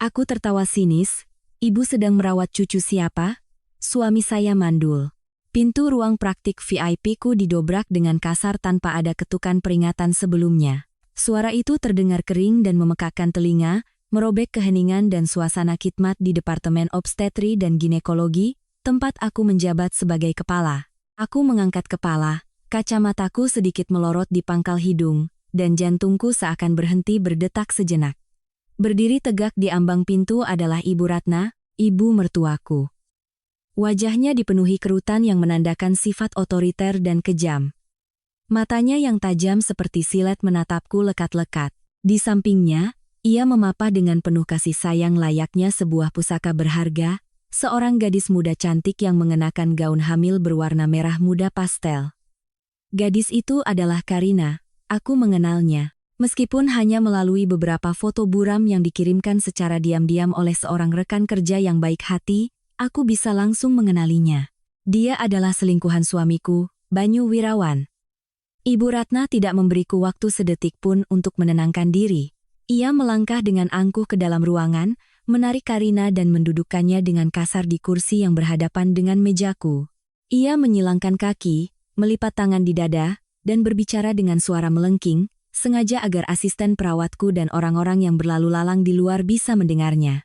Aku tertawa sinis. Ibu sedang merawat cucu siapa? Suami saya mandul. Pintu ruang praktik VIP-ku didobrak dengan kasar tanpa ada ketukan peringatan sebelumnya. Suara itu terdengar kering dan memekakkan telinga, merobek keheningan dan suasana khidmat di Departemen Obstetri dan Ginekologi, tempat aku menjabat sebagai kepala. Aku mengangkat kepala, kacamataku sedikit melorot di pangkal hidung, dan jantungku seakan berhenti berdetak sejenak. Berdiri tegak di ambang pintu adalah Ibu Ratna, ibu mertuaku. Wajahnya dipenuhi kerutan yang menandakan sifat otoriter dan kejam. Matanya yang tajam seperti silet menatapku lekat-lekat. Di sampingnya, ia memapah dengan penuh kasih sayang layaknya sebuah pusaka berharga, seorang gadis muda cantik yang mengenakan gaun hamil berwarna merah muda pastel. Gadis itu adalah Karina, aku mengenalnya. Meskipun hanya melalui beberapa foto buram yang dikirimkan secara diam-diam oleh seorang rekan kerja yang baik hati, aku bisa langsung mengenalinya. Dia adalah selingkuhan suamiku, Banyu Wirawan. Ibu Ratna tidak memberiku waktu sedetik pun untuk menenangkan diri. Ia melangkah dengan angkuh ke dalam ruangan, menarik Karina dan mendudukkannya dengan kasar di kursi yang berhadapan dengan mejaku. Ia menyilangkan kaki, melipat tangan di dada, dan berbicara dengan suara melengking, sengaja agar asisten perawatku dan orang-orang yang berlalu lalang di luar bisa mendengarnya.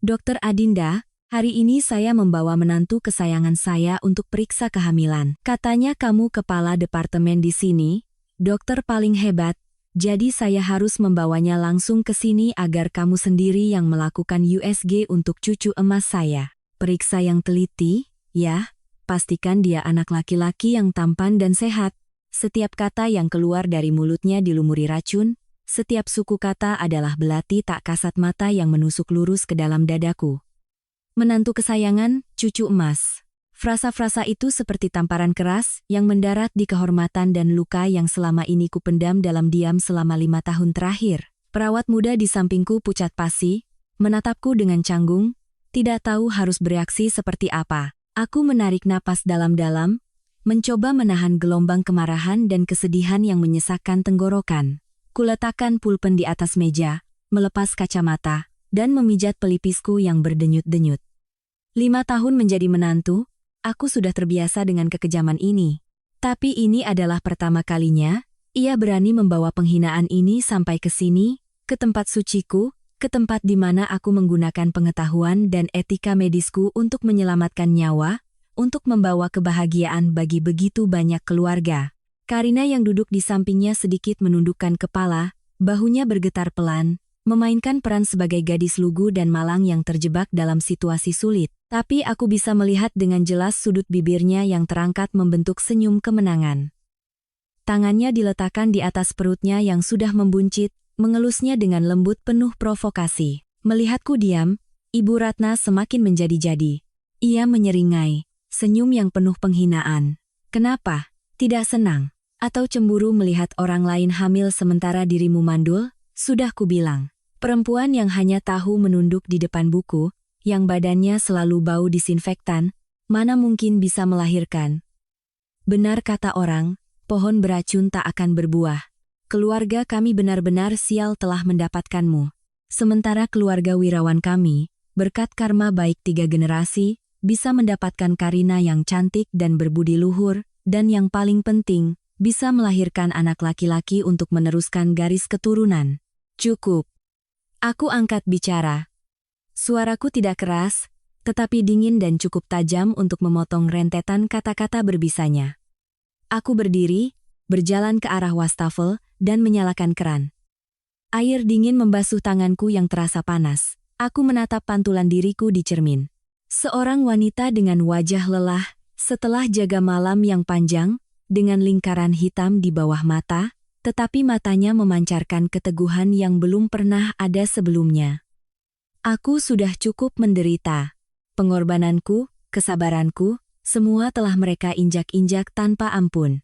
Dokter Adinda, hari ini saya membawa menantu kesayangan saya untuk periksa kehamilan. Katanya kamu kepala departemen di sini, dokter paling hebat, jadi saya harus membawanya langsung ke sini agar kamu sendiri yang melakukan USG untuk cucu emas saya. Periksa yang teliti, ya, pastikan dia anak laki-laki yang tampan dan sehat. Setiap kata yang keluar dari mulutnya dilumuri racun, setiap suku kata adalah belati tak kasat mata yang menusuk lurus ke dalam dadaku. Menantu kesayangan, cucu emas. Frasa-frasa itu seperti tamparan keras yang mendarat di kehormatan dan luka yang selama ini kupendam dalam diam selama 5 tahun terakhir. Perawat muda di sampingku pucat pasi, menatapku dengan canggung, tidak tahu harus bereaksi seperti apa. Aku menarik napas dalam-dalam, mencoba menahan gelombang kemarahan dan kesedihan yang menyesakkan tenggorokan. Kuletakkan pulpen di atas meja, melepas kacamata, dan memijat pelipisku yang berdenyut-denyut. 5 tahun menjadi menantu, aku sudah terbiasa dengan kekejaman ini. Tapi ini adalah pertama kalinya, ia berani membawa penghinaan ini sampai ke sini, ke tempat suciku, ke tempat di mana aku menggunakan pengetahuan dan etika medisku untuk menyelamatkan nyawa, untuk membawa kebahagiaan bagi begitu banyak keluarga. Karina yang duduk di sampingnya sedikit menundukkan kepala, bahunya bergetar pelan, memainkan peran sebagai gadis lugu dan malang yang terjebak dalam situasi sulit. Tapi aku bisa melihat dengan jelas sudut bibirnya yang terangkat membentuk senyum kemenangan. Tangannya diletakkan di atas perutnya yang sudah membuncit, mengelusnya dengan lembut penuh provokasi. Melihatku diam, Ibu Ratna semakin menjadi-jadi. Ia menyeringai. Senyum yang penuh penghinaan. Kenapa? Tidak senang? Atau cemburu melihat orang lain hamil sementara dirimu mandul? Sudah kubilang. Perempuan yang hanya tahu menunduk di depan buku, yang badannya selalu bau disinfektan, mana mungkin bisa melahirkan. Benar kata orang, pohon beracun tak akan berbuah. Keluarga kami benar-benar sial telah mendapatkanmu. Sementara keluarga Wirawan kami, berkat karma baik 3 generasi, bisa mendapatkan Karina yang cantik dan berbudi luhur, dan yang paling penting, bisa melahirkan anak laki-laki untuk meneruskan garis keturunan. Cukup. Aku angkat bicara. Suaraku tidak keras, tetapi dingin dan cukup tajam untuk memotong rentetan kata-kata berbisanya. Aku berdiri, berjalan ke arah wastafel, dan menyalakan keran. Air dingin membasuh tanganku yang terasa panas. Aku menatap pantulan diriku di cermin. Seorang wanita dengan wajah lelah, setelah jaga malam yang panjang, dengan lingkaran hitam di bawah mata, tetapi matanya memancarkan keteguhan yang belum pernah ada sebelumnya. Aku sudah cukup menderita. Pengorbananku, kesabaranku, semua telah mereka injak-injak tanpa ampun.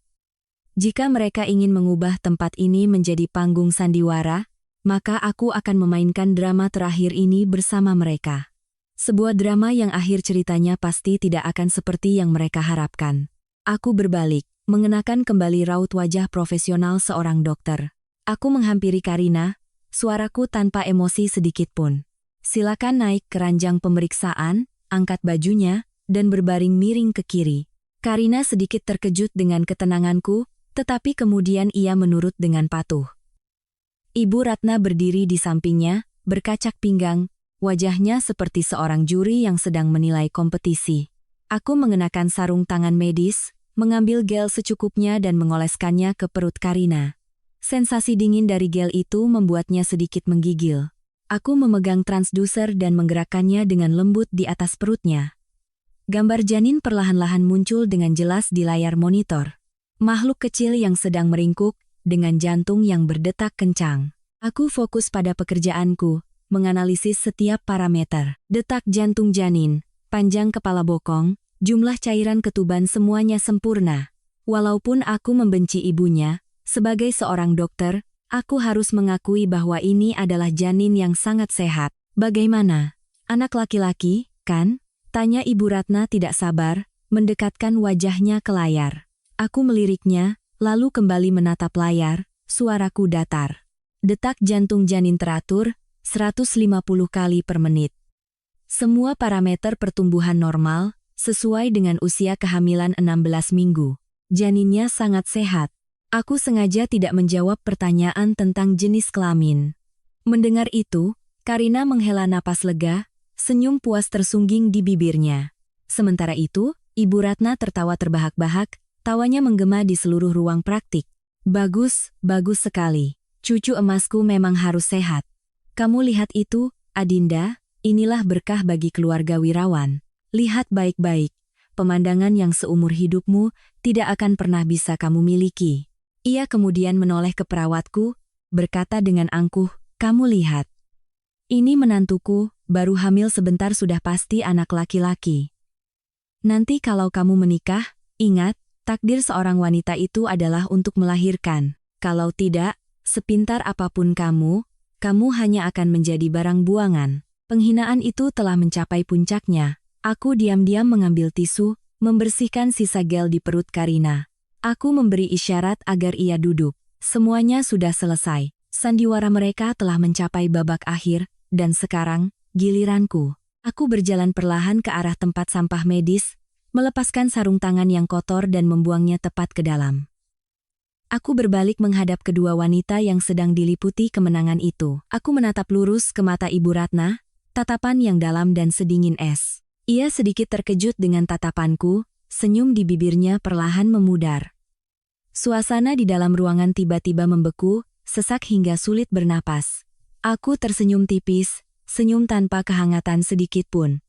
Jika mereka ingin mengubah tempat ini menjadi panggung sandiwara, maka aku akan memainkan drama terakhir ini bersama mereka. Sebuah drama yang akhir ceritanya pasti tidak akan seperti yang mereka harapkan. Aku berbalik, mengenakan kembali raut wajah profesional seorang dokter. Aku menghampiri Karina, suaraku tanpa emosi sedikit pun. Silakan naik ke ranjang pemeriksaan, angkat bajunya, dan berbaring miring ke kiri. Karina sedikit terkejut dengan ketenanganku, tetapi kemudian ia menurut dengan patuh. Ibu Ratna berdiri di sampingnya, berkacak pinggang, wajahnya seperti seorang juri yang sedang menilai kompetisi. Aku mengenakan sarung tangan medis, mengambil gel secukupnya dan mengoleskannya ke perut Karina. Sensasi dingin dari gel itu membuatnya sedikit menggigil. Aku memegang transducer dan menggerakkannya dengan lembut di atas perutnya. Gambar janin perlahan-lahan muncul dengan jelas di layar monitor. Makhluk kecil yang sedang meringkuk, dengan jantung yang berdetak kencang. Aku fokus pada pekerjaanku, menganalisis setiap parameter. Detak jantung janin, panjang kepala bokong, jumlah cairan ketuban semuanya sempurna. Walaupun aku membenci ibunya, sebagai seorang dokter, aku harus mengakui bahwa ini adalah janin yang sangat sehat. Bagaimana? Anak laki-laki, kan? Tanya Ibu Ratna tidak sabar, mendekatkan wajahnya ke layar. Aku meliriknya, lalu kembali menatap layar, suaraku datar. Detak jantung janin teratur, 150 kali per menit. Semua parameter pertumbuhan normal, sesuai dengan usia kehamilan 16 minggu. Janinnya sangat sehat. Aku sengaja tidak menjawab pertanyaan tentang jenis kelamin. Mendengar itu, Karina menghela napas lega, senyum puas tersungging di bibirnya. Sementara itu, Ibu Ratna tertawa terbahak-bahak, tawanya menggema di seluruh ruang praktik. Bagus, bagus sekali. Cucu emasku memang harus sehat. Kamu lihat itu, Adinda, inilah berkah bagi keluarga wirawan. Lihat baik-baik, pemandangan yang seumur hidupmu tidak akan pernah bisa kamu miliki. Ia kemudian menoleh ke perawatku, berkata dengan angkuh, kamu lihat. Ini menantuku, baru hamil sebentar sudah pasti anak laki-laki. Nanti kalau kamu menikah, ingat, takdir seorang wanita itu adalah untuk melahirkan. Kalau tidak, sepintar apapun kamu hanya akan menjadi barang buangan. Penghinaan itu telah mencapai puncaknya. Aku diam-diam mengambil tisu, membersihkan sisa gel di perut Karina. Aku memberi isyarat agar ia duduk. Semuanya sudah selesai. Sandiwara mereka telah mencapai babak akhir, dan sekarang, giliranku. Aku berjalan perlahan ke arah tempat sampah medis, melepaskan sarung tangan yang kotor dan membuangnya tepat ke dalam. Aku berbalik menghadap kedua wanita yang sedang diliputi kemenangan itu. Aku menatap lurus ke mata Ibu Ratna, tatapan yang dalam dan sedingin es. Ia sedikit terkejut dengan tatapanku, senyum di bibirnya perlahan memudar. Suasana di dalam ruangan tiba-tiba membeku, sesak hingga sulit bernapas. Aku tersenyum tipis, senyum tanpa kehangatan sedikit pun.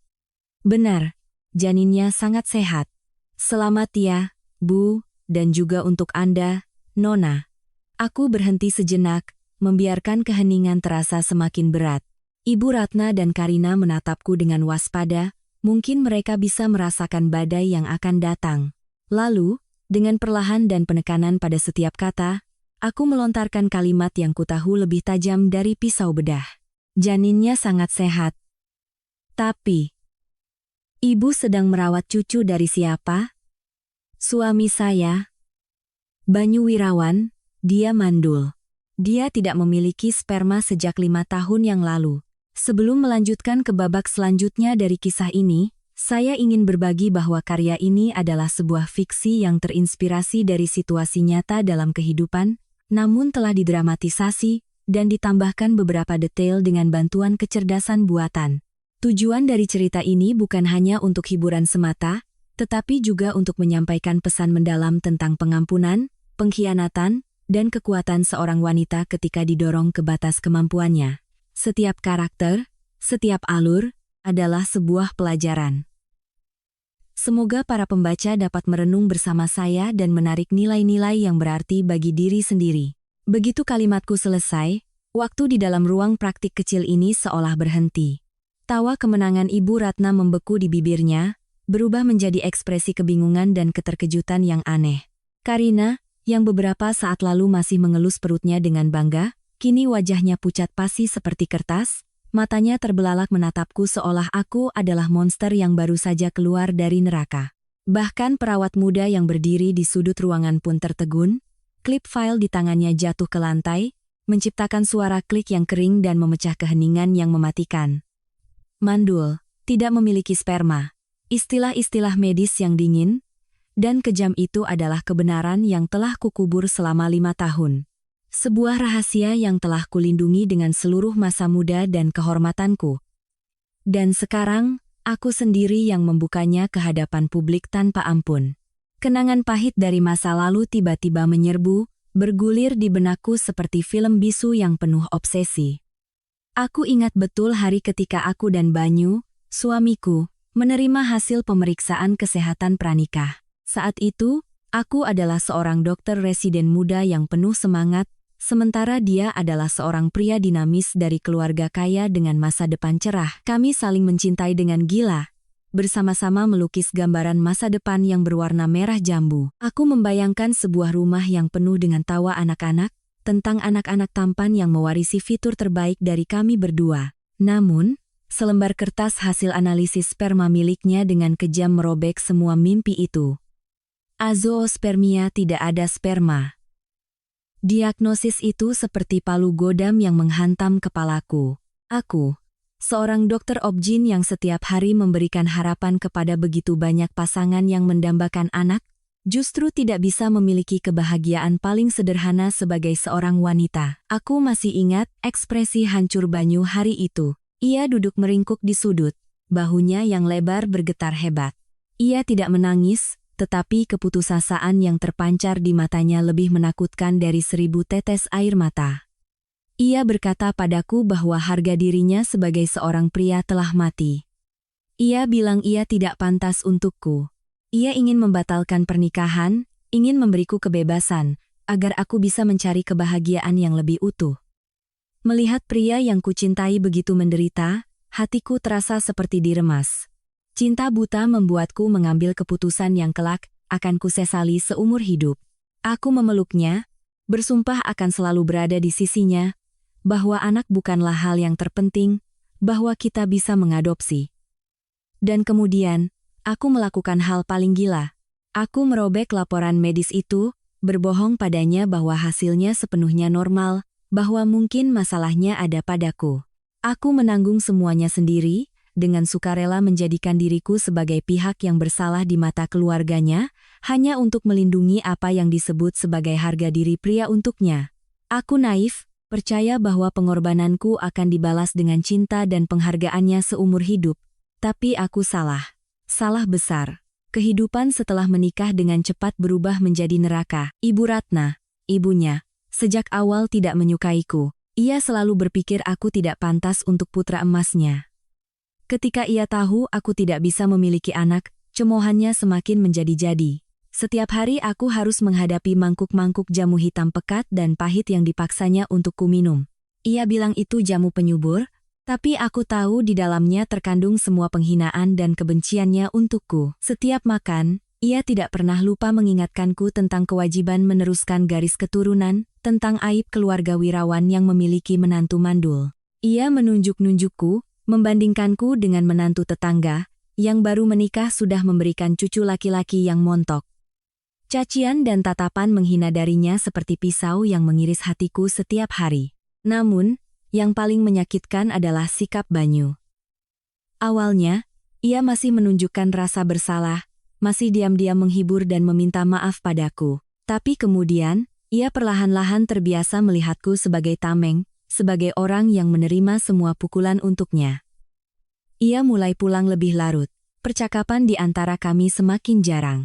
Benar, janinnya sangat sehat. Selamat ya, Bu, dan juga untuk Anda, Nona. Aku berhenti sejenak, membiarkan keheningan terasa semakin berat. Ibu Ratna dan Karina menatapku dengan waspada, mungkin mereka bisa merasakan badai yang akan datang. Lalu, dengan perlahan dan penekanan pada setiap kata, aku melontarkan kalimat yang kutahu lebih tajam dari pisau bedah. Janinnya sangat sehat. Tapi, ibu sedang merawat cucu dari siapa? Suami saya. Banyu Wirawan, dia mandul. Dia tidak memiliki sperma sejak 5 tahun yang lalu. Sebelum melanjutkan ke babak selanjutnya dari kisah ini, saya ingin berbagi bahwa karya ini adalah sebuah fiksi yang terinspirasi dari situasi nyata dalam kehidupan, namun telah didramatisasi dan ditambahkan beberapa detail dengan bantuan kecerdasan buatan. Tujuan dari cerita ini bukan hanya untuk hiburan semata, tetapi juga untuk menyampaikan pesan mendalam tentang pengampunan, pengkhianatan, dan kekuatan seorang wanita ketika didorong ke batas kemampuannya. Setiap karakter, setiap alur, adalah sebuah pelajaran. Semoga para pembaca dapat merenung bersama saya dan menarik nilai-nilai yang berarti bagi diri sendiri. Begitu kalimatku selesai, waktu di dalam ruang praktik kecil ini seolah berhenti. Tawa kemenangan Ibu Ratna membeku di bibirnya, berubah menjadi ekspresi kebingungan dan keterkejutan yang aneh. Karina, yang beberapa saat lalu masih mengelus perutnya dengan bangga, kini wajahnya pucat pasi seperti kertas, matanya terbelalak menatapku seolah aku adalah monster yang baru saja keluar dari neraka. Bahkan perawat muda yang berdiri di sudut ruangan pun tertegun, klip file di tangannya jatuh ke lantai, menciptakan suara klik yang kering dan memecah keheningan yang mematikan. mandul, tidak memiliki sperma. Istilah-istilah medis yang dingin dan kejam itu adalah kebenaran yang telah kukubur selama 5 tahun. Sebuah rahasia yang telah kulindungi dengan seluruh masa muda dan kehormatanku. Dan sekarang, aku sendiri yang membukanya ke hadapan publik tanpa ampun. Kenangan pahit dari masa lalu tiba-tiba menyerbu, bergulir di benakku seperti film bisu yang penuh obsesi. Aku ingat betul hari ketika aku dan Banyu, suamiku, menerima hasil pemeriksaan kesehatan pranikah. Saat itu, aku adalah seorang dokter residen muda yang penuh semangat, sementara dia adalah seorang pria dinamis dari keluarga kaya dengan masa depan cerah. Kami saling mencintai dengan gila, bersama-sama melukis gambaran masa depan yang berwarna merah jambu. Aku membayangkan sebuah rumah yang penuh dengan tawa anak-anak, tentang anak-anak tampan yang mewarisi fitur terbaik dari kami berdua. Namun, selembar kertas hasil analisis sperma miliknya dengan kejam merobek semua mimpi itu. Azoospermia, tidak ada sperma. Diagnosis itu seperti palu godam yang menghantam kepalaku. Aku, seorang dokter obgyn yang setiap hari memberikan harapan kepada begitu banyak pasangan yang mendambakan anak, justru tidak bisa memiliki kebahagiaan paling sederhana sebagai seorang wanita. Aku masih ingat ekspresi hancur Banyu hari itu. Ia duduk meringkuk di sudut, bahunya yang lebar bergetar hebat. Ia tidak menangis, tetapi keputusasaan yang terpancar di matanya lebih menakutkan dari 1000 tetes air mata. Ia berkata padaku bahwa harga dirinya sebagai seorang pria telah mati. Ia bilang ia tidak pantas untukku. Ia ingin membatalkan pernikahan, ingin memberiku kebebasan, agar aku bisa mencari kebahagiaan yang lebih utuh. Melihat pria yang kucintai begitu menderita, hatiku terasa seperti diremas. Cinta buta membuatku mengambil keputusan yang kelak akan kusesali seumur hidup. Aku memeluknya, bersumpah akan selalu berada di sisinya, bahwa anak bukanlah hal yang terpenting, bahwa kita bisa mengadopsi. Dan kemudian, aku melakukan hal paling gila. Aku merobek laporan medis itu, berbohong padanya bahwa hasilnya sepenuhnya normal, bahwa mungkin masalahnya ada padaku. Aku menanggung semuanya sendiri, dengan sukarela menjadikan diriku sebagai pihak yang bersalah di mata keluarganya, hanya untuk melindungi apa yang disebut sebagai harga diri pria untuknya. Aku naif, percaya bahwa pengorbananku akan dibalas dengan cinta dan penghargaannya seumur hidup. Tapi aku salah. Salah besar. Kehidupan setelah menikah dengan cepat berubah menjadi neraka. Ibu Ratna, ibunya, sejak awal tidak menyukaiku. Ia selalu berpikir aku tidak pantas untuk putra emasnya. Ketika ia tahu aku tidak bisa memiliki anak, cemoohannya semakin menjadi-jadi. Setiap hari aku harus menghadapi mangkuk-mangkuk jamu hitam pekat dan pahit yang dipaksanya untuk kuminum. Ia bilang itu jamu penyubur, tapi aku tahu di dalamnya terkandung semua penghinaan dan kebenciannya untukku. Setiap makan, ia tidak pernah lupa mengingatkanku tentang kewajiban meneruskan garis keturunan, tentang aib keluarga wirawan yang memiliki menantu mandul. Ia menunjuk-nunjukku, membandingkanku dengan menantu tetangga, yang baru menikah sudah memberikan cucu laki-laki yang montok. Cacian dan tatapan menghina darinya seperti pisau yang mengiris hatiku setiap hari. Namun, yang paling menyakitkan adalah sikap Banyu. Awalnya, ia masih menunjukkan rasa bersalah, masih diam-diam menghibur dan meminta maaf padaku. Tapi kemudian, ia perlahan-lahan terbiasa melihatku sebagai tameng, sebagai orang yang menerima semua pukulan untuknya. Ia mulai pulang lebih larut. Percakapan di antara kami semakin jarang.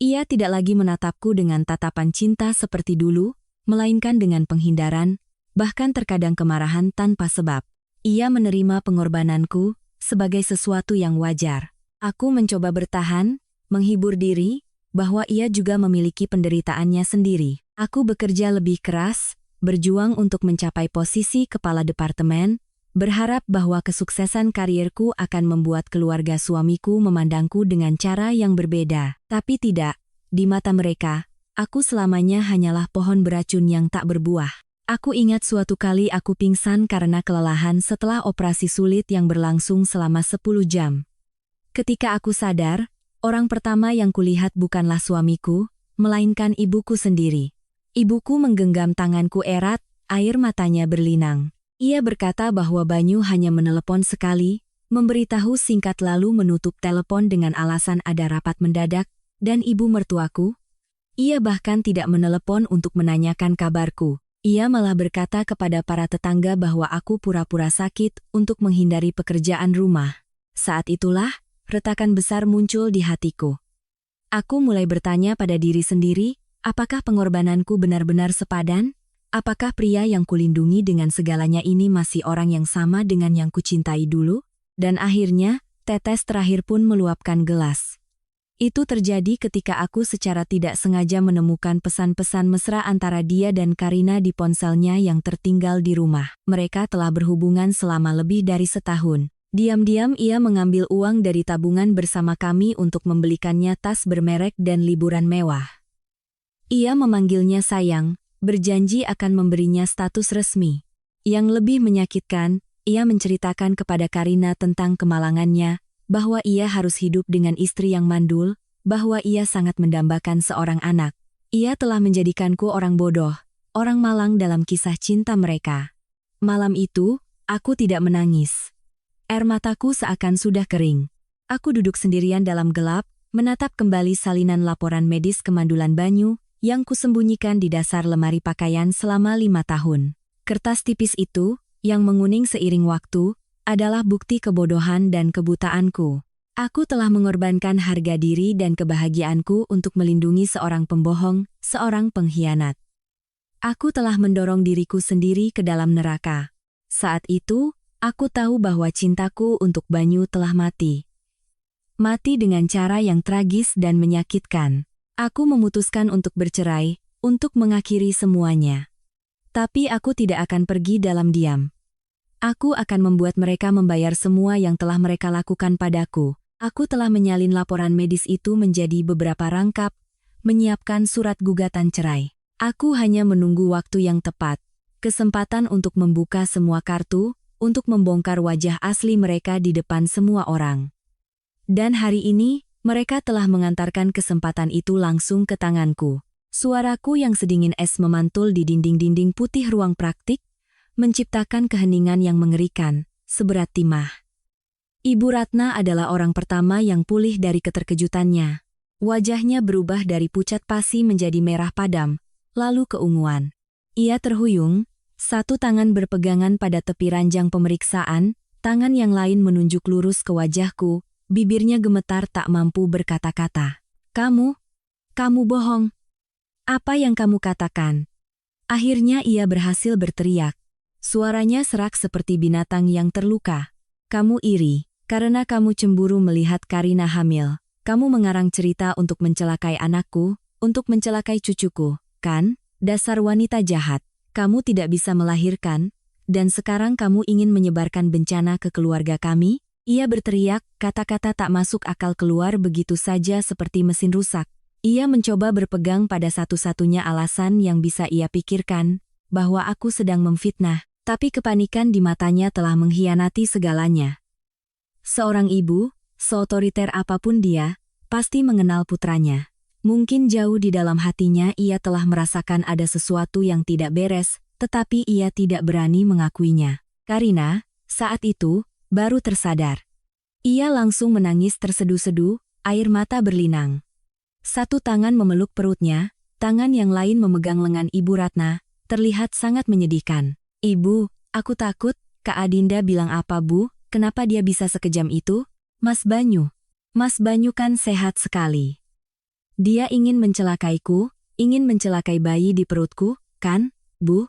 Ia tidak lagi menatapku dengan tatapan cinta seperti dulu, melainkan dengan penghindaran, bahkan terkadang kemarahan tanpa sebab. Ia menerima pengorbananku sebagai sesuatu yang wajar. Aku mencoba bertahan, menghibur diri, bahwa ia juga memiliki penderitaannya sendiri. Aku bekerja lebih keras, berjuang untuk mencapai posisi kepala departemen, berharap bahwa kesuksesan karierku akan membuat keluarga suamiku memandangku dengan cara yang berbeda. Tapi tidak, di mata mereka, aku selamanya hanyalah pohon beracun yang tak berbuah. Aku ingat suatu kali aku pingsan karena kelelahan setelah operasi sulit yang berlangsung selama 10 jam. Ketika aku sadar, orang pertama yang kulihat bukanlah suamiku, melainkan ibuku sendiri. Ibuku menggenggam tanganku erat, air matanya berlinang. Ia berkata bahwa Banyu hanya menelepon sekali, memberitahu singkat lalu menutup telepon dengan alasan ada rapat mendadak, dan ibu mertuaku. Ia bahkan tidak menelepon untuk menanyakan kabarku. Ia malah berkata kepada para tetangga bahwa aku pura-pura sakit untuk menghindari pekerjaan rumah. Saat itulah, retakan besar muncul di hatiku. Aku mulai bertanya pada diri sendiri, apakah pengorbananku benar-benar sepadan? Apakah pria yang kulindungi dengan segalanya ini masih orang yang sama dengan yang kucintai dulu? Dan akhirnya, tetes terakhir pun meluapkan gelas. Itu terjadi ketika aku secara tidak sengaja menemukan pesan-pesan mesra antara dia dan Karina di ponselnya yang tertinggal di rumah. Mereka telah berhubungan selama lebih dari setahun. Diam-diam ia mengambil uang dari tabungan bersama kami untuk membelikannya tas bermerek dan liburan mewah. Ia memanggilnya sayang, berjanji akan memberinya status resmi. Yang lebih menyakitkan, ia menceritakan kepada Karina tentang kemalangannya, bahwa ia harus hidup dengan istri yang mandul, bahwa ia sangat mendambakan seorang anak. Ia telah menjadikanku orang bodoh, orang malang dalam kisah cinta mereka. Malam itu, aku tidak menangis. Air mataku seakan sudah kering. Aku duduk sendirian dalam gelap, menatap kembali salinan laporan medis kemandulan Banyu, yang kusembunyikan di dasar lemari pakaian selama 5 tahun. Kertas tipis itu, yang menguning seiring waktu, adalah bukti kebodohan dan kebutaanku. Aku telah mengorbankan harga diri dan kebahagiaanku untuk melindungi seorang pembohong, seorang pengkhianat. Aku telah mendorong diriku sendiri ke dalam neraka. Saat itu, aku tahu bahwa cintaku untuk Banyu telah mati. Mati dengan cara yang tragis dan menyakitkan. Aku memutuskan untuk bercerai, untuk mengakhiri semuanya. Tapi aku tidak akan pergi dalam diam. Aku akan membuat mereka membayar semua yang telah mereka lakukan padaku. Aku telah menyalin laporan medis itu menjadi beberapa rangkap, menyiapkan surat gugatan cerai. Aku hanya menunggu waktu yang tepat, kesempatan untuk membuka semua kartu, untuk membongkar wajah asli mereka di depan semua orang. Dan hari ini, mereka telah mengantarkan kesempatan itu langsung ke tanganku. Suaraku yang sedingin es memantul di dinding-dinding putih ruang praktik, menciptakan keheningan yang mengerikan, seberat timah. Ibu Ratna adalah orang pertama yang pulih dari keterkejutannya. Wajahnya berubah dari pucat pasi menjadi merah padam, lalu keunguan. Ia terhuyung, satu tangan berpegangan pada tepi ranjang pemeriksaan, tangan yang lain menunjuk lurus ke wajahku, bibirnya gemetar tak mampu berkata-kata. Kamu bohong. Apa yang kamu katakan? Akhirnya ia berhasil berteriak. Suaranya serak seperti binatang yang terluka. Kamu iri, karena kamu cemburu melihat Karina hamil. Kamu mengarang cerita untuk mencelakai anakku, untuk mencelakai cucuku, kan? Dasar wanita jahat. Kamu tidak bisa melahirkan, dan sekarang kamu ingin menyebarkan bencana ke keluarga kami? Ia berteriak, kata-kata tak masuk akal keluar begitu saja seperti mesin rusak. Ia mencoba berpegang pada satu-satunya alasan yang bisa ia pikirkan, bahwa aku sedang memfitnah. Tapi kepanikan di matanya telah mengkhianati segalanya. Seorang ibu, seotoriter apapun dia, pasti mengenal putranya. Mungkin jauh di dalam hatinya ia telah merasakan ada sesuatu yang tidak beres, tetapi ia tidak berani mengakuinya. Karina, saat itu, baru tersadar. Ia langsung menangis tersedu-sedu, air mata berlinang. Satu tangan memeluk perutnya, tangan yang lain memegang lengan Ibu Ratna, terlihat sangat menyedihkan. Ibu, aku takut. Kak Adinda bilang apa Bu? Kenapa dia bisa sekejam itu? Mas Banyu kan sehat sekali. Dia ingin mencelakaiku, ingin mencelakai bayi di perutku, kan, Bu?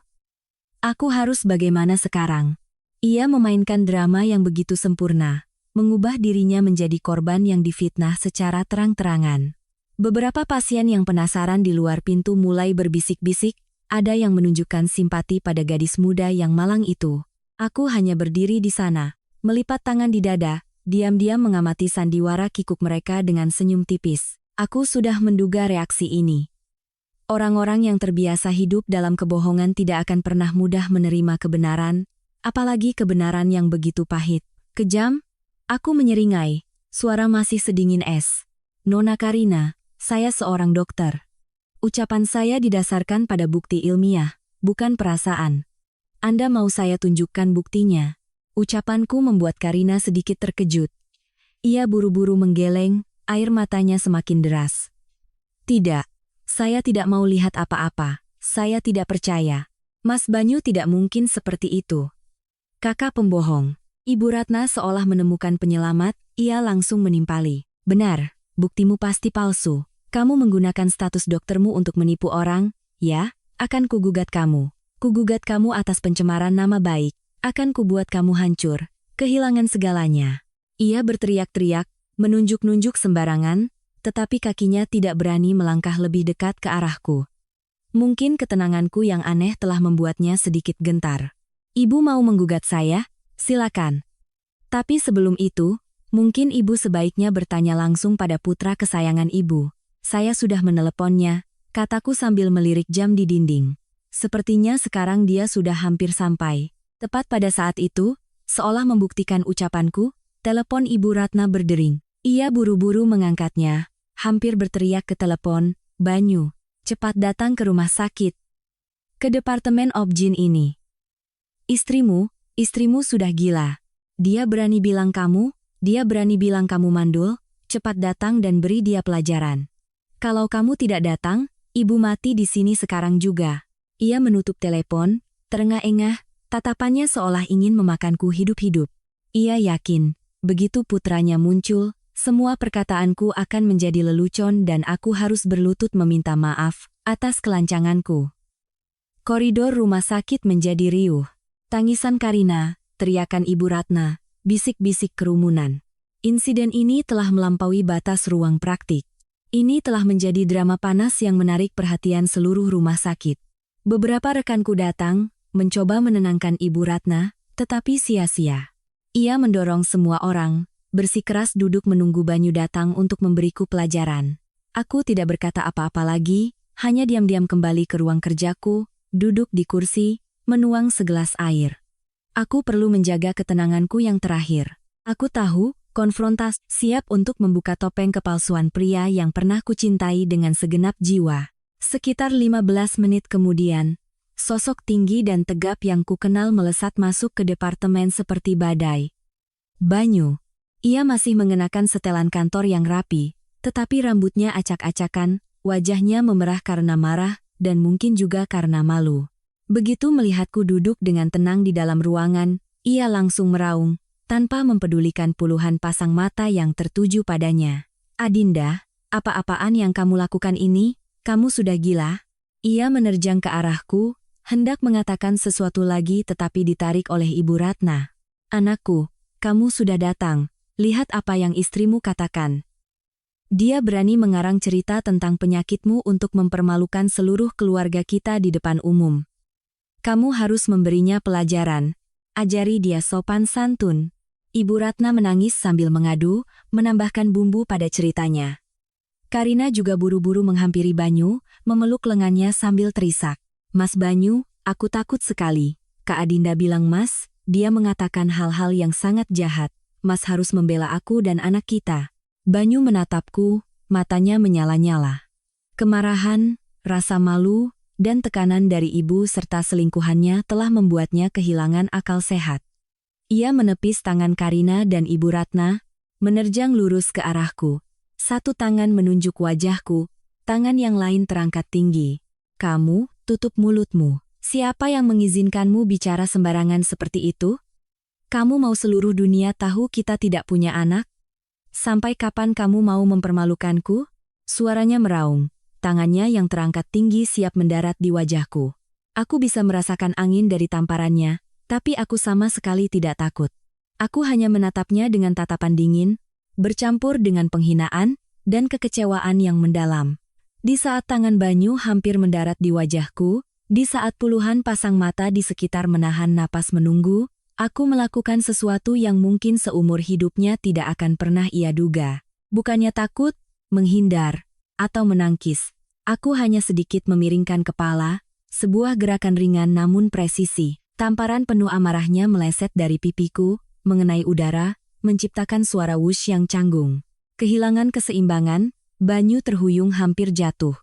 Aku harus bagaimana sekarang? Ia memainkan drama yang begitu sempurna, mengubah dirinya menjadi korban yang difitnah secara terang-terangan. Beberapa pasien yang penasaran di luar pintu mulai berbisik-bisik, ada yang menunjukkan simpati pada gadis muda yang malang itu. Aku hanya berdiri di sana, melipat tangan di dada, diam-diam mengamati sandiwara kikuk mereka dengan senyum tipis. Aku sudah menduga reaksi ini. Orang-orang yang terbiasa hidup dalam kebohongan tidak akan pernah mudah menerima kebenaran, apalagi kebenaran yang begitu pahit. Kejam? Aku menyeringai, suara masih sedingin es. Nona Karina, saya seorang dokter. Ucapan saya didasarkan pada bukti ilmiah, bukan perasaan. Anda mau saya tunjukkan buktinya? Ucapanku membuat Karina sedikit terkejut. Ia buru-buru menggeleng, air matanya semakin deras. Tidak, saya tidak mau lihat apa-apa. Saya tidak percaya. Mas Banyu tidak mungkin seperti itu. Kakak pembohong. Ibu Ratna seolah menemukan penyelamat, ia langsung menimpali. Benar, buktimu pasti palsu. Kamu menggunakan status doktermu untuk menipu orang, ya? Akan kugugat kamu. Kugugat kamu atas pencemaran nama baik. Akan kubuat kamu hancur, kehilangan segalanya. Ia berteriak-teriak, menunjuk-nunjuk sembarangan, tetapi kakinya tidak berani melangkah lebih dekat ke arahku. Mungkin ketenanganku yang aneh telah membuatnya sedikit gentar. Ibu mau menggugat saya? Silakan. Tapi sebelum itu, mungkin ibu sebaiknya bertanya langsung pada putra kesayangan ibu. Saya sudah meneleponnya, kataku sambil melirik jam di dinding. Sepertinya sekarang dia sudah hampir sampai. Tepat pada saat itu, seolah membuktikan ucapanku, telepon Ibu Ratna berdering. Ia buru-buru mengangkatnya, hampir berteriak ke telepon, Banyu, cepat datang ke rumah sakit. Ke departemen obgyn ini. Istrimu sudah gila. Dia berani bilang kamu mandul, cepat datang dan beri dia pelajaran. Kalau kamu tidak datang, ibu mati di sini sekarang juga. Ia menutup telepon, terengah-engah, tatapannya seolah ingin memakanku hidup-hidup. Ia yakin, begitu putranya muncul, semua perkataanku akan menjadi lelucon dan aku harus berlutut meminta maaf atas kelancanganku. Koridor rumah sakit menjadi riuh. Tangisan Karina, teriakan Ibu Ratna, bisik-bisik kerumunan. Insiden ini telah melampaui batas ruang praktik. Ini telah menjadi drama panas yang menarik perhatian seluruh rumah sakit. Beberapa rekanku datang, mencoba menenangkan Ibu Ratna, tetapi sia-sia. Ia mendorong semua orang, bersikeras duduk menunggu Banyu datang untuk memberiku pelajaran. Aku tidak berkata apa-apa lagi, hanya diam-diam kembali ke ruang kerjaku, duduk di kursi, menuang segelas air. Aku perlu menjaga ketenanganku yang terakhir. Aku tahu, konfrontasi siap untuk membuka topeng kepalsuan pria yang pernah kucintai dengan segenap jiwa. Sekitar 15 menit kemudian, sosok tinggi dan tegap yang kukenal melesat masuk ke departemen seperti badai. Banyu. Ia masih mengenakan setelan kantor yang rapi, tetapi rambutnya acak-acakan, wajahnya memerah karena marah, dan mungkin juga karena malu. Begitu melihatku duduk dengan tenang di dalam ruangan, ia langsung meraung, tanpa mempedulikan puluhan pasang mata yang tertuju padanya. Adinda, apa-apaan yang kamu lakukan ini? Kamu sudah gila? Ia menerjang ke arahku, hendak mengatakan sesuatu lagi tetapi ditarik oleh Ibu Ratna. Anakku, kamu sudah datang, lihat apa yang istrimu katakan. Dia berani mengarang cerita tentang penyakitmu untuk mempermalukan seluruh keluarga kita di depan umum. Kamu harus memberinya pelajaran, ajari dia sopan santun. Ibu Ratna menangis sambil mengadu, menambahkan bumbu pada ceritanya. Karina juga buru-buru menghampiri Banyu, memeluk lengannya sambil terisak. Mas Banyu, aku takut sekali. Kak Adinda bilang Mas, dia mengatakan hal-hal yang sangat jahat. Mas harus membela aku dan anak kita. Banyu menatapku, matanya menyala-nyala. Kemarahan, rasa malu, dan tekanan dari ibu serta selingkuhannya telah membuatnya kehilangan akal sehat. Ia menepis tangan Karina dan Ibu Ratna, menerjang lurus ke arahku. Satu tangan menunjuk wajahku, tangan yang lain terangkat tinggi. Kamu, tutup mulutmu. Siapa yang mengizinkanmu bicara sembarangan seperti itu? Kamu mau seluruh dunia tahu kita tidak punya anak? Sampai kapan kamu mau mempermalukanku? Suaranya meraung, tangannya yang terangkat tinggi siap mendarat di wajahku. Aku bisa merasakan angin dari tamparannya, tapi aku sama sekali tidak takut. Aku hanya menatapnya dengan tatapan dingin, bercampur dengan penghinaan dan kekecewaan yang mendalam. Di saat tangan Banyu hampir mendarat di wajahku, di saat puluhan pasang mata di sekitar menahan napas menunggu, aku melakukan sesuatu yang mungkin seumur hidupnya tidak akan pernah ia duga. Bukannya takut, menghindar, atau menangkis. Aku hanya sedikit memiringkan kepala, sebuah gerakan ringan namun presisi. Tamparan penuh amarahnya meleset dari pipiku, mengenai udara, menciptakan suara wush yang canggung. Kehilangan keseimbangan, Banyu terhuyung hampir jatuh.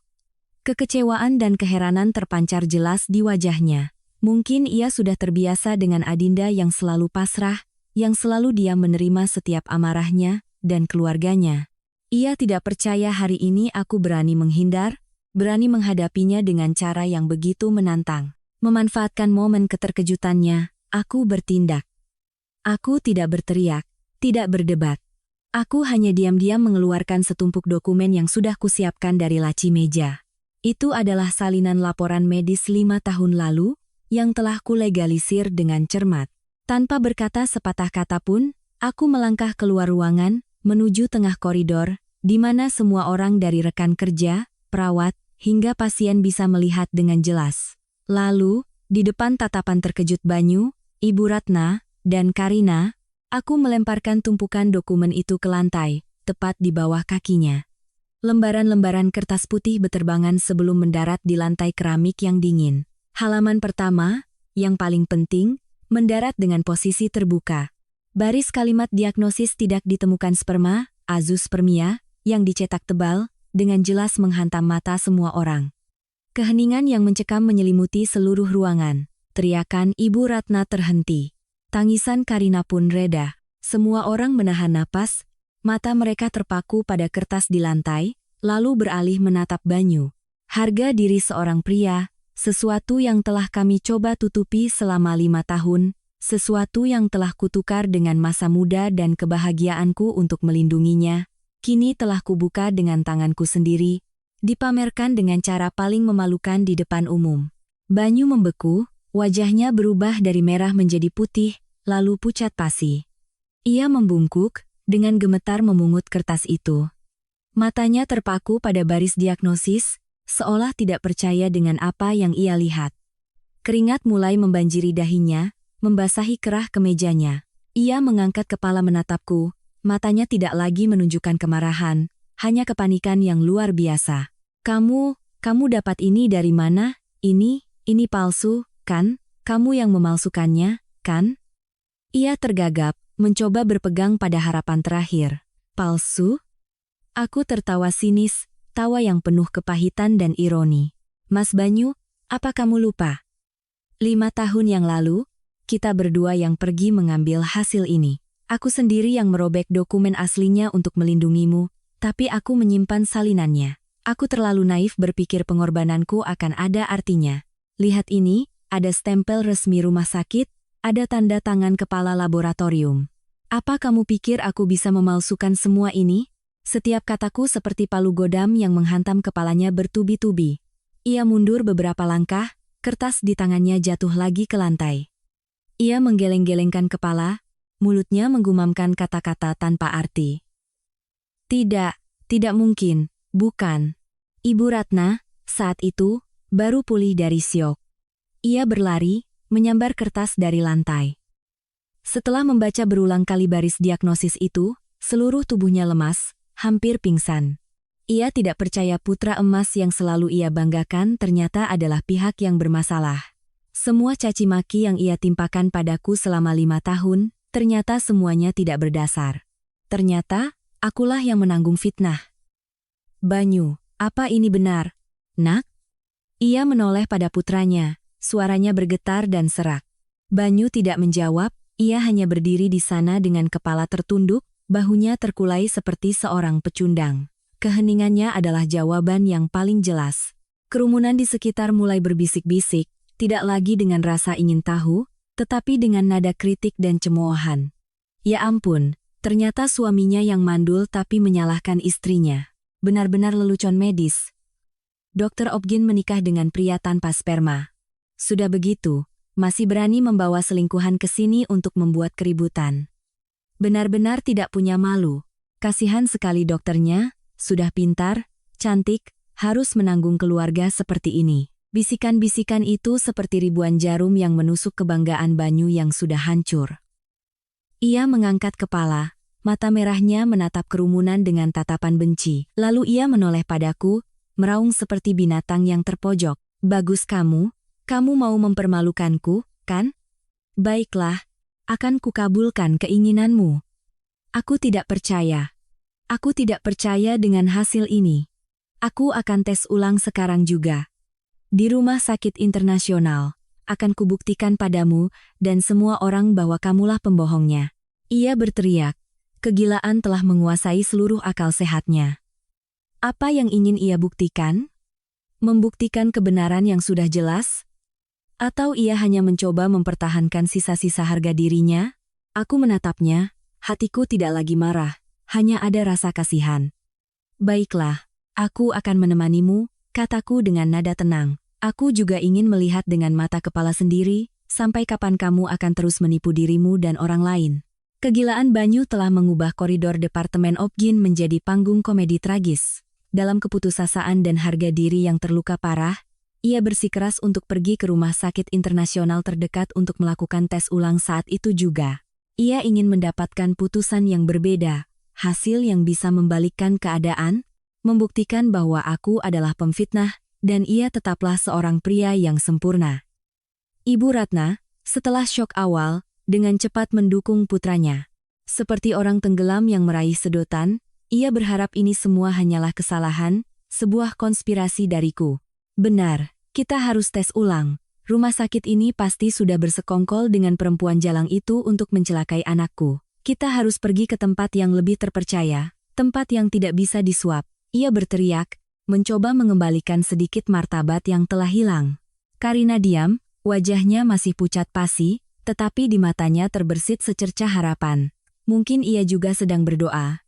Kekecewaan dan keheranan terpancar jelas di wajahnya. Mungkin ia sudah terbiasa dengan Adinda yang selalu pasrah, yang selalu diam menerima setiap amarahnya, dan keluarganya. Ia tidak percaya hari ini aku berani menghindar, berani menghadapinya dengan cara yang begitu menantang. Memanfaatkan momen keterkejutannya, aku bertindak. Aku tidak berteriak, tidak berdebat. Aku hanya diam-diam mengeluarkan setumpuk dokumen yang sudah kusiapkan dari laci meja. Itu adalah salinan laporan medis 5 tahun lalu, yang telah kulegalisir dengan cermat. Tanpa berkata sepatah kata pun, aku melangkah keluar ruangan, menuju tengah koridor, di mana semua orang dari rekan kerja, perawat, hingga pasien bisa melihat dengan jelas. Lalu, di depan tatapan terkejut Banyu, Ibu Ratna, dan Karina, aku melemparkan tumpukan dokumen itu ke lantai, tepat di bawah kakinya. Lembaran-lembaran kertas putih beterbangan sebelum mendarat di lantai keramik yang dingin. Halaman pertama, yang paling penting, mendarat dengan posisi terbuka. Baris kalimat diagnosis tidak ditemukan sperma, azoospermia, yang dicetak tebal, dengan jelas menghantam mata semua orang. Keheningan yang mencekam menyelimuti seluruh ruangan. Teriakan Ibu Ratna terhenti. Tangisan Karina pun reda. Semua orang menahan napas, mata mereka terpaku pada kertas di lantai, lalu beralih menatap Banyu. Harga diri seorang pria, sesuatu yang telah kami coba tutupi selama 5 tahun, sesuatu yang telah kutukar dengan masa muda dan kebahagiaanku untuk melindunginya, kini telah kubuka dengan tanganku sendiri, dipamerkan dengan cara paling memalukan di depan umum. Banyu membeku, wajahnya berubah dari merah menjadi putih, lalu pucat pasi. Ia membungkuk, dengan gemetar memungut kertas itu. Matanya terpaku pada baris diagnosis, seolah tidak percaya dengan apa yang ia lihat. Keringat mulai membanjiri dahinya, membasahi kerah kemejanya. Ia mengangkat kepala menatapku, matanya tidak lagi menunjukkan kemarahan, hanya kepanikan yang luar biasa. Kamu dapat ini dari mana? Ini palsu, kan? Kamu yang memalsukannya, kan? Ia tergagap, mencoba berpegang pada harapan terakhir. Palsu? Aku tertawa sinis, tawa yang penuh kepahitan dan ironi. Mas Banyu, apa kamu lupa? 5 tahun yang lalu, kita berdua yang pergi mengambil hasil ini. Aku sendiri yang merobek dokumen aslinya untuk melindungimu, tapi aku menyimpan salinannya. Aku terlalu naif berpikir pengorbananku akan ada artinya. Lihat ini, ada stempel resmi rumah sakit, ada tanda tangan kepala laboratorium. Apa kamu pikir aku bisa memalsukan semua ini? Setiap kataku seperti palu godam yang menghantam kepalanya bertubi-tubi. Ia mundur beberapa langkah, kertas di tangannya jatuh lagi ke lantai. Ia menggeleng-gelengkan kepala, mulutnya menggumamkan kata-kata tanpa arti. Tidak mungkin, bukan. Ibu Ratna, saat itu, baru pulih dari syok. Ia berlari, menyambar kertas dari lantai. Setelah membaca berulang kali baris diagnosis itu, seluruh tubuhnya lemas, hampir pingsan. Ia tidak percaya putra emas yang selalu ia banggakan ternyata adalah pihak yang bermasalah. Semua caci maki yang ia timpakan padaku selama 5 tahun, ternyata semuanya tidak berdasar. Ternyata, akulah yang menanggung fitnah. Banyu, apa ini benar? Nak? Ia menoleh pada putranya, suaranya bergetar dan serak. Banyu tidak menjawab, ia hanya berdiri di sana dengan kepala tertunduk, bahunya terkulai seperti seorang pecundang. Keheningannya adalah jawaban yang paling jelas. Kerumunan di sekitar mulai berbisik-bisik, tidak lagi dengan rasa ingin tahu, tetapi dengan nada kritik dan cemoohan. Ya ampun, ternyata suaminya yang mandul tapi menyalahkan istrinya. Benar-benar lelucon medis. Dr. Obgyn menikah dengan pria tanpa sperma. Sudah begitu, masih berani membawa selingkuhan ke sini untuk membuat keributan. Benar-benar tidak punya malu. Kasihan sekali dokternya, sudah pintar, cantik, harus menanggung keluarga seperti ini. Bisikan-bisikan itu seperti ribuan jarum yang menusuk kebanggaan Banyu yang sudah hancur. Ia mengangkat kepala, mata merahnya menatap kerumunan dengan tatapan benci. Lalu ia menoleh padaku, meraung seperti binatang yang terpojok. Bagus kamu mau mempermalukanku, kan? Baiklah, akan kukabulkan keinginanmu. Aku tidak percaya. Aku tidak percaya dengan hasil ini. Aku akan tes ulang sekarang juga. Di rumah sakit internasional, akan kubuktikan padamu dan semua orang bahwa kamulah pembohongnya. Ia berteriak. Kegilaan telah menguasai seluruh akal sehatnya. Apa yang ingin ia buktikan? Membuktikan kebenaran yang sudah jelas? Atau ia hanya mencoba mempertahankan sisa-sisa harga dirinya? Aku menatapnya, hatiku tidak lagi marah, hanya ada rasa kasihan. Baiklah, aku akan menemanimu, kataku dengan nada tenang. Aku juga ingin melihat dengan mata kepala sendiri, sampai kapan kamu akan terus menipu dirimu dan orang lain. Kegilaan Banyu telah mengubah koridor Departemen Opgin menjadi panggung komedi tragis. Dalam keputusasaan dan harga diri yang terluka parah, ia bersikeras untuk pergi ke rumah sakit internasional terdekat untuk melakukan tes ulang saat itu juga. Ia ingin mendapatkan putusan yang berbeda, hasil yang bisa membalikkan keadaan, membuktikan bahwa aku adalah pemfitnah, dan ia tetaplah seorang pria yang sempurna. Ibu Ratna, setelah syok awal, dengan cepat mendukung putranya. Seperti orang tenggelam yang meraih sedotan, ia berharap ini semua hanyalah kesalahan, sebuah konspirasi dariku. Benar, kita harus tes ulang. Rumah sakit ini pasti sudah bersekongkol dengan perempuan jalang itu untuk mencelakai anakku. Kita harus pergi ke tempat yang lebih terpercaya, tempat yang tidak bisa disuap. Ia berteriak, mencoba mengembalikan sedikit martabat yang telah hilang. Karina diam, wajahnya masih pucat pasi, tetapi di matanya terbersit secercah harapan. Mungkin ia juga sedang berdoa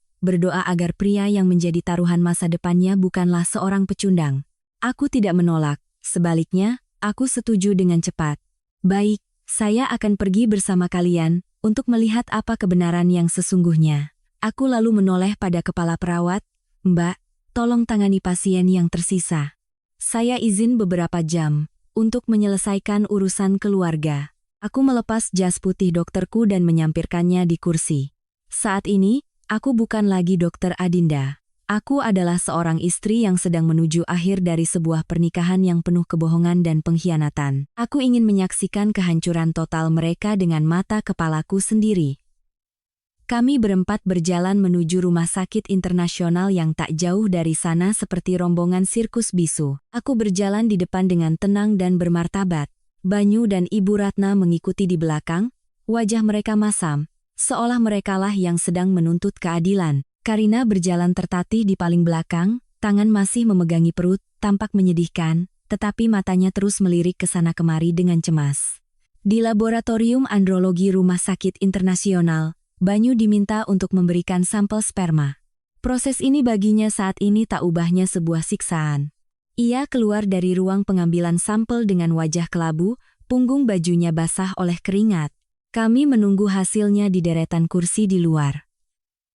agar pria yang menjadi taruhan masa depannya bukanlah seorang pecundang. Aku tidak menolak, sebaliknya, aku setuju dengan cepat. Baik, saya akan pergi bersama kalian, untuk melihat apa kebenaran yang sesungguhnya. Aku lalu menoleh pada kepala perawat, Mbak, tolong tangani pasien yang tersisa. Saya izin beberapa jam, untuk menyelesaikan urusan keluarga. Aku melepas jas putih dokterku dan menyampirkannya di kursi. Saat ini, aku bukan lagi Dokter Adinda. Aku adalah seorang istri yang sedang menuju akhir dari sebuah pernikahan yang penuh kebohongan dan pengkhianatan. Aku ingin menyaksikan kehancuran total mereka dengan mata kepalaku sendiri. Kami berempat berjalan menuju rumah sakit internasional yang tak jauh dari sana seperti rombongan sirkus bisu. Aku berjalan di depan dengan tenang dan bermartabat. Banyu dan Ibu Ratna mengikuti di belakang, wajah mereka masam, seolah merekalah yang sedang menuntut keadilan. Karina berjalan tertatih di paling belakang, tangan masih memegangi perut, tampak menyedihkan, tetapi matanya terus melirik ke sana kemari dengan cemas. Di laboratorium andrologi Rumah Sakit Internasional, Banyu diminta untuk memberikan sampel sperma. Proses ini baginya saat ini tak ubahnya sebuah siksaan. Ia keluar dari ruang pengambilan sampel dengan wajah kelabu, punggung bajunya basah oleh keringat. Kami menunggu hasilnya di deretan kursi di luar.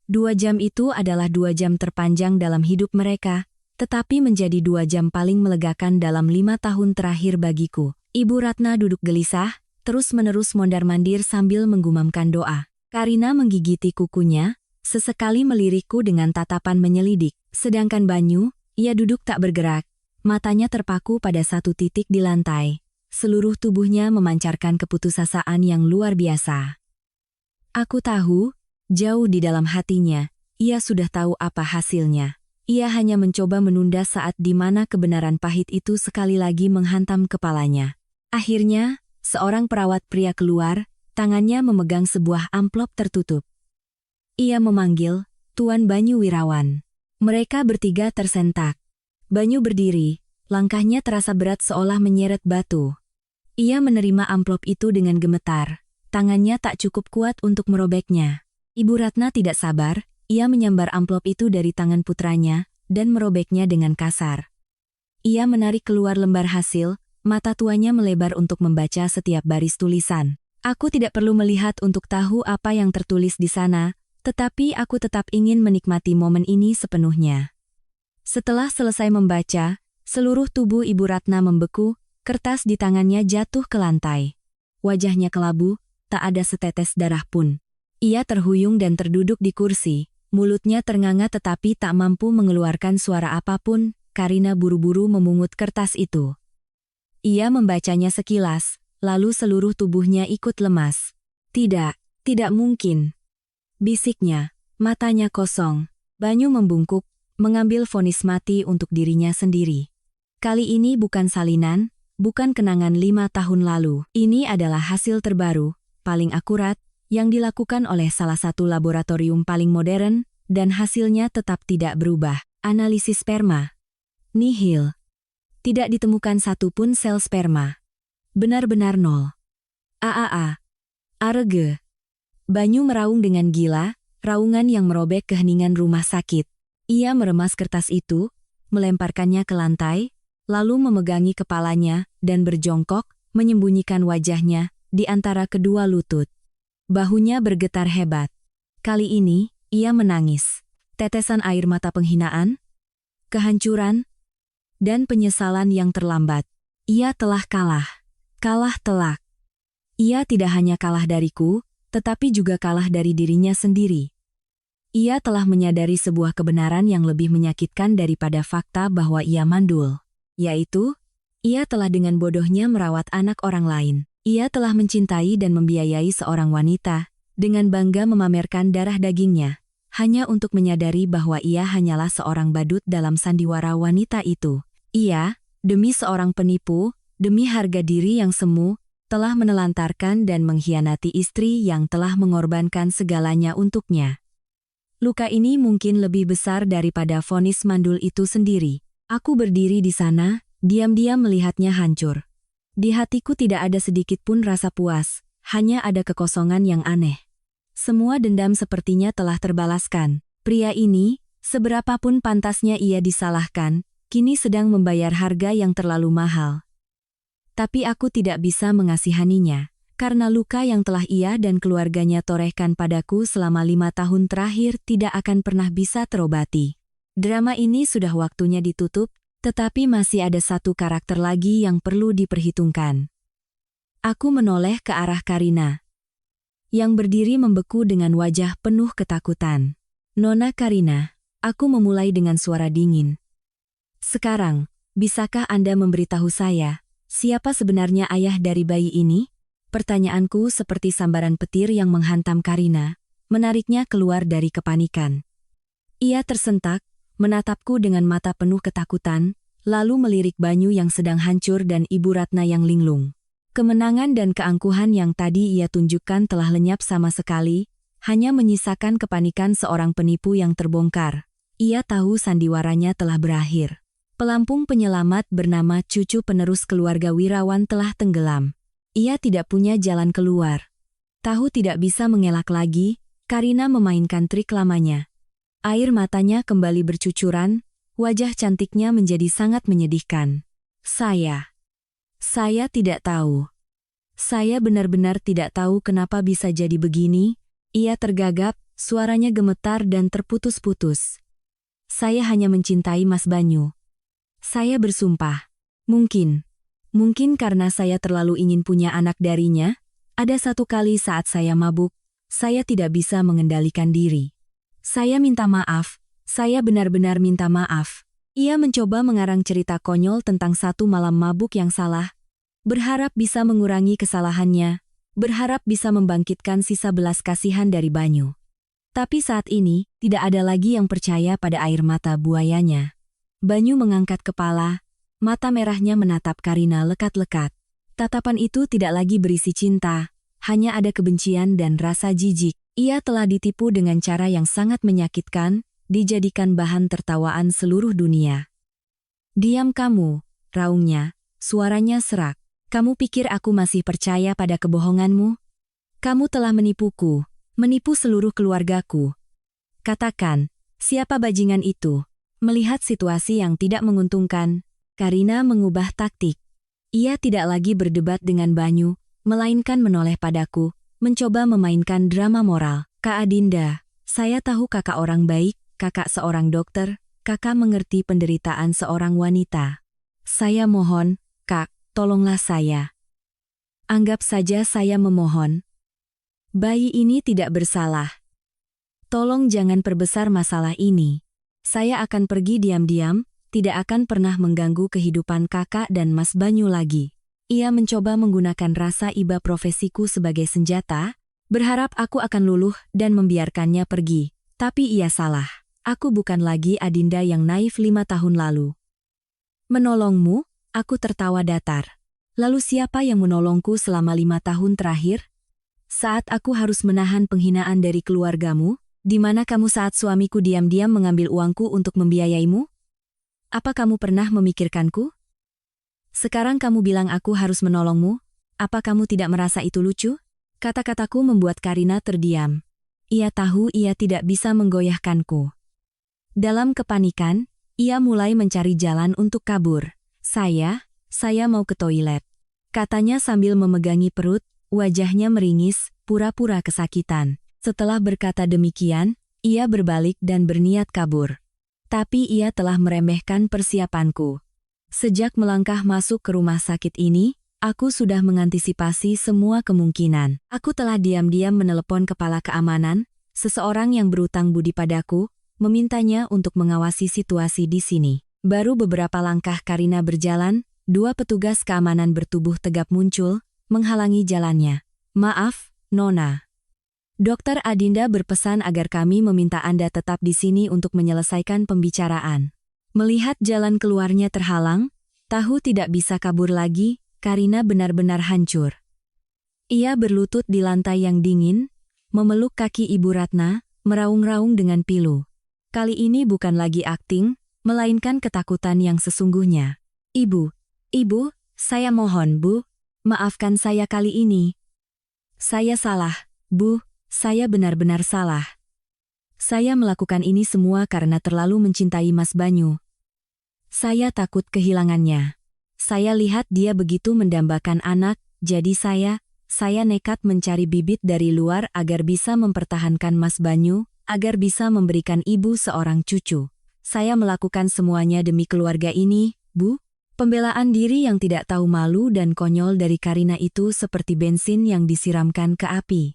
2 jam itu adalah 2 jam terpanjang dalam hidup mereka, tetapi menjadi 2 jam paling melegakan dalam 5 tahun terakhir bagiku. Ibu Ratna duduk gelisah, terus-menerus mondar-mandir sambil menggumamkan doa. Karina menggigiti kukunya, sesekali melirikku dengan tatapan menyelidik. Sedangkan Banyu, ia duduk tak bergerak, matanya terpaku pada satu titik di lantai. Seluruh tubuhnya memancarkan keputusasaan yang luar biasa. Aku tahu, jauh di dalam hatinya, ia sudah tahu apa hasilnya. Ia hanya mencoba menunda saat di mana kebenaran pahit itu sekali lagi menghantam kepalanya. Akhirnya, seorang perawat pria keluar, tangannya memegang sebuah amplop tertutup. Ia memanggil, Tuan Banyu Wirawan. Mereka bertiga tersentak. Banyu berdiri, langkahnya terasa berat seolah menyeret batu. Ia menerima amplop itu dengan gemetar, tangannya tak cukup kuat untuk merobeknya. Ibu Ratna tidak sabar, ia menyambar amplop itu dari tangan putranya, dan merobeknya dengan kasar. Ia menarik keluar lembar hasil, mata tuanya melebar untuk membaca setiap baris tulisan. Aku tidak perlu melihat untuk tahu apa yang tertulis di sana, tetapi aku tetap ingin menikmati momen ini sepenuhnya. Setelah selesai membaca, seluruh tubuh Ibu Ratna membeku, kertas di tangannya jatuh ke lantai. Wajahnya kelabu, tak ada setetes darah pun. Ia terhuyung dan terduduk di kursi, mulutnya ternganga tetapi tak mampu mengeluarkan suara apapun. Karina buru-buru memungut kertas itu. Ia membacanya sekilas, lalu seluruh tubuhnya ikut lemas. Tidak mungkin. Bisiknya, matanya kosong. Banyu membungkuk, mengambil vonis mati untuk dirinya sendiri. Kali ini bukan salinan, bukan kenangan 5 tahun lalu. Ini adalah hasil terbaru, paling akurat, yang dilakukan oleh salah satu laboratorium paling modern, dan hasilnya tetap tidak berubah. Analisis sperma. Nihil. Tidak ditemukan satupun sel sperma. Benar-benar nol. AAA. Arege. Banyu meraung dengan gila, raungan yang merobek keheningan rumah sakit. Ia meremas kertas itu, melemparkannya ke lantai, lalu memegangi kepalanya, dan berjongkok, menyembunyikan wajahnya, di antara kedua lutut. Bahunya bergetar hebat. Kali ini, ia menangis. Tetesan air mata penghinaan, kehancuran, dan penyesalan yang terlambat. Ia telah kalah. Kalah telak. Ia tidak hanya kalah dariku, tetapi juga kalah dari dirinya sendiri. Ia telah menyadari sebuah kebenaran yang lebih menyakitkan daripada fakta bahwa ia mandul. Yaitu, ia telah dengan bodohnya merawat anak orang lain. Ia telah mencintai dan membiayai seorang wanita, dengan bangga memamerkan darah dagingnya, hanya untuk menyadari bahwa ia hanyalah seorang badut dalam sandiwara wanita itu. Ia, demi seorang penipu, demi harga diri yang semu, telah menelantarkan dan mengkhianati istri yang telah mengorbankan segalanya untuknya. Luka ini mungkin lebih besar daripada vonis mandul itu sendiri. Aku berdiri di sana, diam-diam melihatnya hancur. Di hatiku tidak ada sedikit pun rasa puas, hanya ada kekosongan yang aneh. Semua dendam sepertinya telah terbalaskan. Pria ini, seberapapun pantasnya ia disalahkan, kini sedang membayar harga yang terlalu mahal. Tapi aku tidak bisa mengasihaninya, karena luka yang telah ia dan keluarganya torehkan padaku selama 5 tahun terakhir tidak akan pernah bisa terobati. Drama ini sudah waktunya ditutup, tetapi masih ada satu karakter lagi yang perlu diperhitungkan. Aku menoleh ke arah Karina, yang berdiri membeku dengan wajah penuh ketakutan. Nona Karina, aku memulai dengan suara dingin. Sekarang, bisakah Anda memberitahu saya, siapa sebenarnya ayah dari bayi ini? Pertanyaanku seperti sambaran petir yang menghantam Karina, menariknya keluar dari kepanikan. Ia tersentak, menatapku dengan mata penuh ketakutan, lalu melirik Banyu yang sedang hancur dan Ibu Ratna yang linglung. Kemenangan dan keangkuhan yang tadi ia tunjukkan telah lenyap sama sekali, hanya menyisakan kepanikan seorang penipu yang terbongkar. Ia tahu sandiwaranya telah berakhir. Pelampung penyelamat bernama cucu penerus keluarga Wirawan telah tenggelam. Ia tidak punya jalan keluar. Tahu tidak bisa mengelak lagi, Karina memainkan trik lamanya. Air matanya kembali bercucuran, wajah cantiknya menjadi sangat menyedihkan. Saya tidak tahu. Saya benar-benar tidak tahu kenapa bisa jadi begini. Ia tergagap, suaranya gemetar dan terputus-putus. Saya hanya mencintai Mas Banyu. Saya bersumpah. Mungkin karena saya terlalu ingin punya anak darinya, ada satu kali saat saya mabuk, saya tidak bisa mengendalikan diri. Saya minta maaf, saya benar-benar minta maaf. Ia mencoba mengarang cerita konyol tentang satu malam mabuk yang salah, berharap bisa mengurangi kesalahannya, berharap bisa membangkitkan sisa belas kasihan dari Banyu. Tapi saat ini, tidak ada lagi yang percaya pada air mata buayanya. Banyu mengangkat kepala, mata merahnya menatap Karina lekat-lekat. Tatapan itu tidak lagi berisi cinta, hanya ada kebencian dan rasa jijik. Ia telah ditipu dengan cara yang sangat menyakitkan, dijadikan bahan tertawaan seluruh dunia. Diam kamu, raungnya, suaranya serak. Kamu pikir aku masih percaya pada kebohonganmu? Kamu telah menipuku, menipu seluruh keluargaku. Katakan, siapa bajingan itu? Melihat situasi yang tidak menguntungkan, Karina mengubah taktik. Ia tidak lagi berdebat dengan Banyu, melainkan menoleh padaku, mencoba memainkan drama moral. Kak Adinda, saya tahu kakak orang baik, kakak seorang dokter, kakak mengerti penderitaan seorang wanita. Saya mohon, Kak, tolonglah saya. Anggap saja saya memohon. Bayi ini tidak bersalah. Tolong jangan perbesar masalah ini. Saya akan pergi diam-diam, tidak akan pernah mengganggu kehidupan kakak dan Mas Banyu lagi. Ia mencoba menggunakan rasa iba profesiku sebagai senjata, berharap aku akan luluh dan membiarkannya pergi. Tapi ia salah. Aku bukan lagi Adinda yang naif 5 tahun lalu. Menolongmu, aku tertawa datar. Lalu siapa yang menolongku selama 5 tahun terakhir? Saat aku harus menahan penghinaan dari keluargamu, di mana kamu saat suamiku diam-diam mengambil uangku untuk membiayaimu? Apa kamu pernah memikirkanku? Sekarang kamu bilang aku harus menolongmu, apa kamu tidak merasa itu lucu? Kata-kataku membuat Karina terdiam. Ia tahu ia tidak bisa menggoyahkanku. Dalam kepanikan, ia mulai mencari jalan untuk kabur. Saya mau ke toilet. Katanya sambil memegangi perut, wajahnya meringis, pura-pura kesakitan. Setelah berkata demikian, ia berbalik dan berniat kabur. Tapi ia telah meremehkan persiapanku. Sejak melangkah masuk ke rumah sakit ini, aku sudah mengantisipasi semua kemungkinan. Aku telah diam-diam menelepon kepala keamanan, seseorang yang berutang budi padaku, memintanya untuk mengawasi situasi di sini. Baru beberapa langkah Karina berjalan, 2 petugas keamanan bertubuh tegap muncul, menghalangi jalannya. Maaf, Nona. Dokter Adinda berpesan agar kami meminta Anda tetap di sini untuk menyelesaikan pembicaraan. Melihat jalan keluarnya terhalang, tahu tidak bisa kabur lagi, Karina benar-benar hancur. Ia berlutut di lantai yang dingin, memeluk kaki Ibu Ratna, meraung-raung dengan pilu. Kali ini bukan lagi akting, melainkan ketakutan yang sesungguhnya. Ibu, saya mohon Bu, maafkan saya kali ini. Saya salah, Bu, saya benar-benar salah. Saya melakukan ini semua karena terlalu mencintai Mas Banyu. Saya takut kehilangannya. Saya lihat dia begitu mendambakan anak, jadi saya nekat mencari bibit dari luar agar bisa mempertahankan Mas Banyu, agar bisa memberikan ibu seorang cucu. Saya melakukan semuanya demi keluarga ini, Bu. Pembelaan diri yang tidak tahu malu dan konyol dari Karina itu seperti bensin yang disiramkan ke api.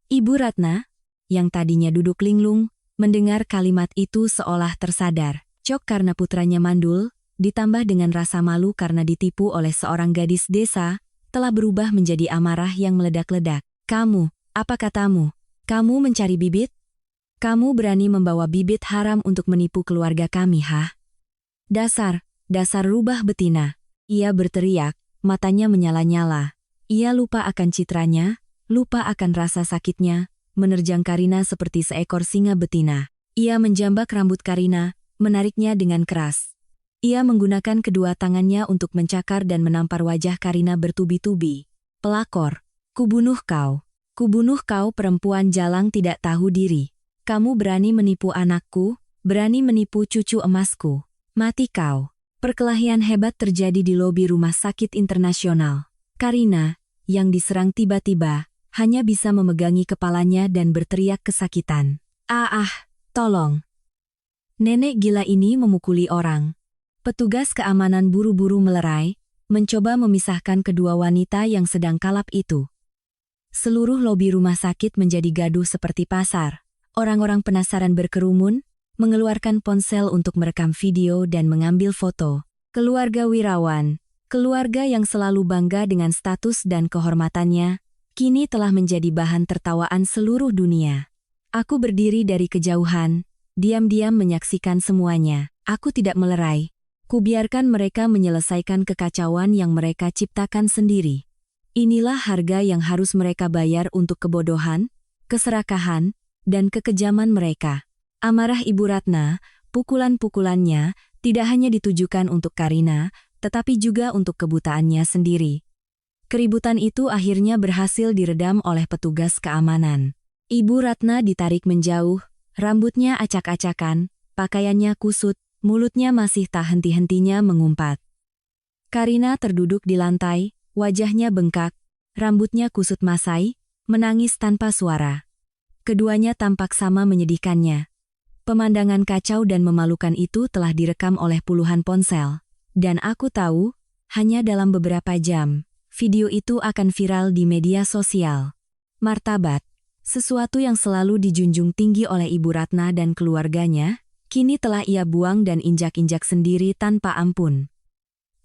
Ibu Ratna, yang tadinya duduk linglung, mendengar kalimat itu seolah tersadar. Cok karena putranya mandul, ditambah dengan rasa malu karena ditipu oleh seorang gadis desa, telah berubah menjadi amarah yang meledak-ledak. Kamu, apa katamu? Kamu mencari bibit? Kamu berani membawa bibit haram untuk menipu keluarga kami, hah? Dasar rubah betina. Ia berteriak, matanya menyala-nyala. Ia lupa akan citranya, lupa akan rasa sakitnya, menerjang Karina seperti seekor singa betina. Ia menjambak rambut Karina, menariknya dengan keras. Ia menggunakan kedua tangannya untuk mencakar dan menampar wajah Karina bertubi-tubi. Pelakor, kubunuh kau perempuan jalang tidak tahu diri. Kamu berani menipu anakku, berani menipu cucu emasku. Mati kau. Perkelahian hebat terjadi di lobi rumah sakit internasional. Karina, yang diserang tiba-tiba, hanya bisa memegangi kepalanya dan berteriak kesakitan. Tolong. Nenek gila ini memukuli orang. Petugas keamanan buru-buru melerai, mencoba memisahkan kedua wanita yang sedang kalap itu. Seluruh lobi rumah sakit menjadi gaduh seperti pasar. Orang-orang penasaran berkerumun, mengeluarkan ponsel untuk merekam video dan mengambil foto. Keluarga Wirawan, keluarga yang selalu bangga dengan status dan kehormatannya, kini telah menjadi bahan tertawaan seluruh dunia. Aku berdiri dari kejauhan, diam-diam menyaksikan semuanya. Aku tidak melerai. Kubiarkan mereka menyelesaikan kekacauan yang mereka ciptakan sendiri. Inilah harga yang harus mereka bayar untuk kebodohan, keserakahan, dan kekejaman mereka. Amarah Ibu Ratna, pukulan-pukulannya, tidak hanya ditujukan untuk Karina, tetapi juga untuk kebutaannya sendiri. Keributan itu akhirnya berhasil diredam oleh petugas keamanan. Ibu Ratna ditarik menjauh, rambutnya acak-acakan, pakaiannya kusut, mulutnya masih tak henti-hentinya mengumpat. Karina terduduk di lantai, wajahnya bengkak, rambutnya kusut masai, menangis tanpa suara. Keduanya tampak sama menyedihkannya. Pemandangan kacau dan memalukan itu telah direkam oleh puluhan ponsel. Dan aku tahu, hanya dalam beberapa jam, video itu akan viral di media sosial. Martabat, sesuatu yang selalu dijunjung tinggi oleh Ibu Ratna dan keluarganya, kini telah ia buang dan injak-injak sendiri tanpa ampun.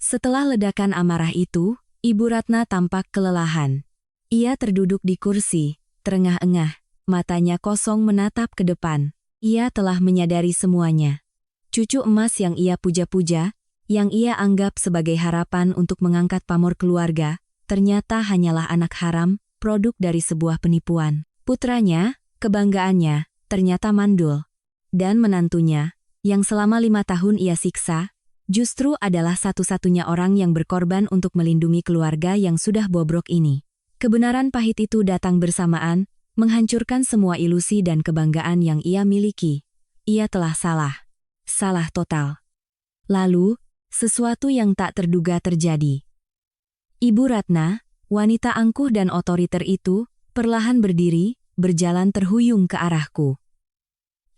Setelah ledakan amarah itu, Ibu Ratna tampak kelelahan. Ia terduduk di kursi, terengah-engah, matanya kosong menatap ke depan. Ia telah menyadari semuanya. Cucu emas yang ia puja-puja, yang ia anggap sebagai harapan untuk mengangkat pamor keluarga, ternyata hanyalah anak haram, produk dari sebuah penipuan. Putranya, kebanggaannya, ternyata mandul. Dan menantunya, yang selama 5 tahun ia siksa, justru adalah satu-satunya orang yang berkorban untuk melindungi keluarga yang sudah bobrok ini. Kebenaran pahit itu datang bersamaan, menghancurkan semua ilusi dan kebanggaan yang ia miliki. Ia telah salah. Salah total. Lalu, sesuatu yang tak terduga terjadi. Ibu Ratna, wanita angkuh dan otoriter itu, perlahan berdiri, berjalan terhuyung ke arahku.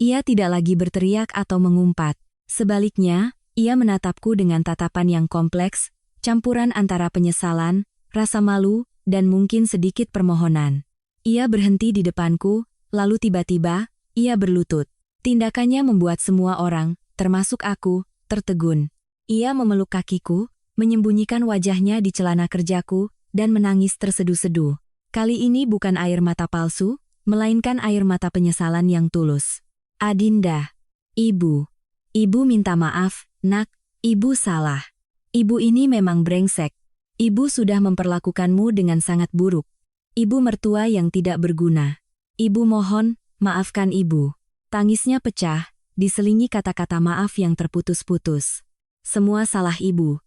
Ia tidak lagi berteriak atau mengumpat. Sebaliknya, ia menatapku dengan tatapan yang kompleks, campuran antara penyesalan, rasa malu, dan mungkin sedikit permohonan. Ia berhenti di depanku, lalu tiba-tiba, ia berlutut. Tindakannya membuat semua orang, termasuk aku, tertegun. Ia memeluk kakiku, menyembunyikan wajahnya di celana kerjaku, dan menangis terseduh-seduh. Kali ini bukan air mata palsu, melainkan air mata penyesalan yang tulus. Adinda, ibu. Ibu minta maaf, nak, ibu salah. Ibu ini memang brengsek. Ibu sudah memperlakukanmu dengan sangat buruk. Ibu mertua yang tidak berguna. Ibu mohon, maafkan ibu. Tangisnya pecah, diselingi kata-kata maaf yang terputus-putus. Semua salah ibu.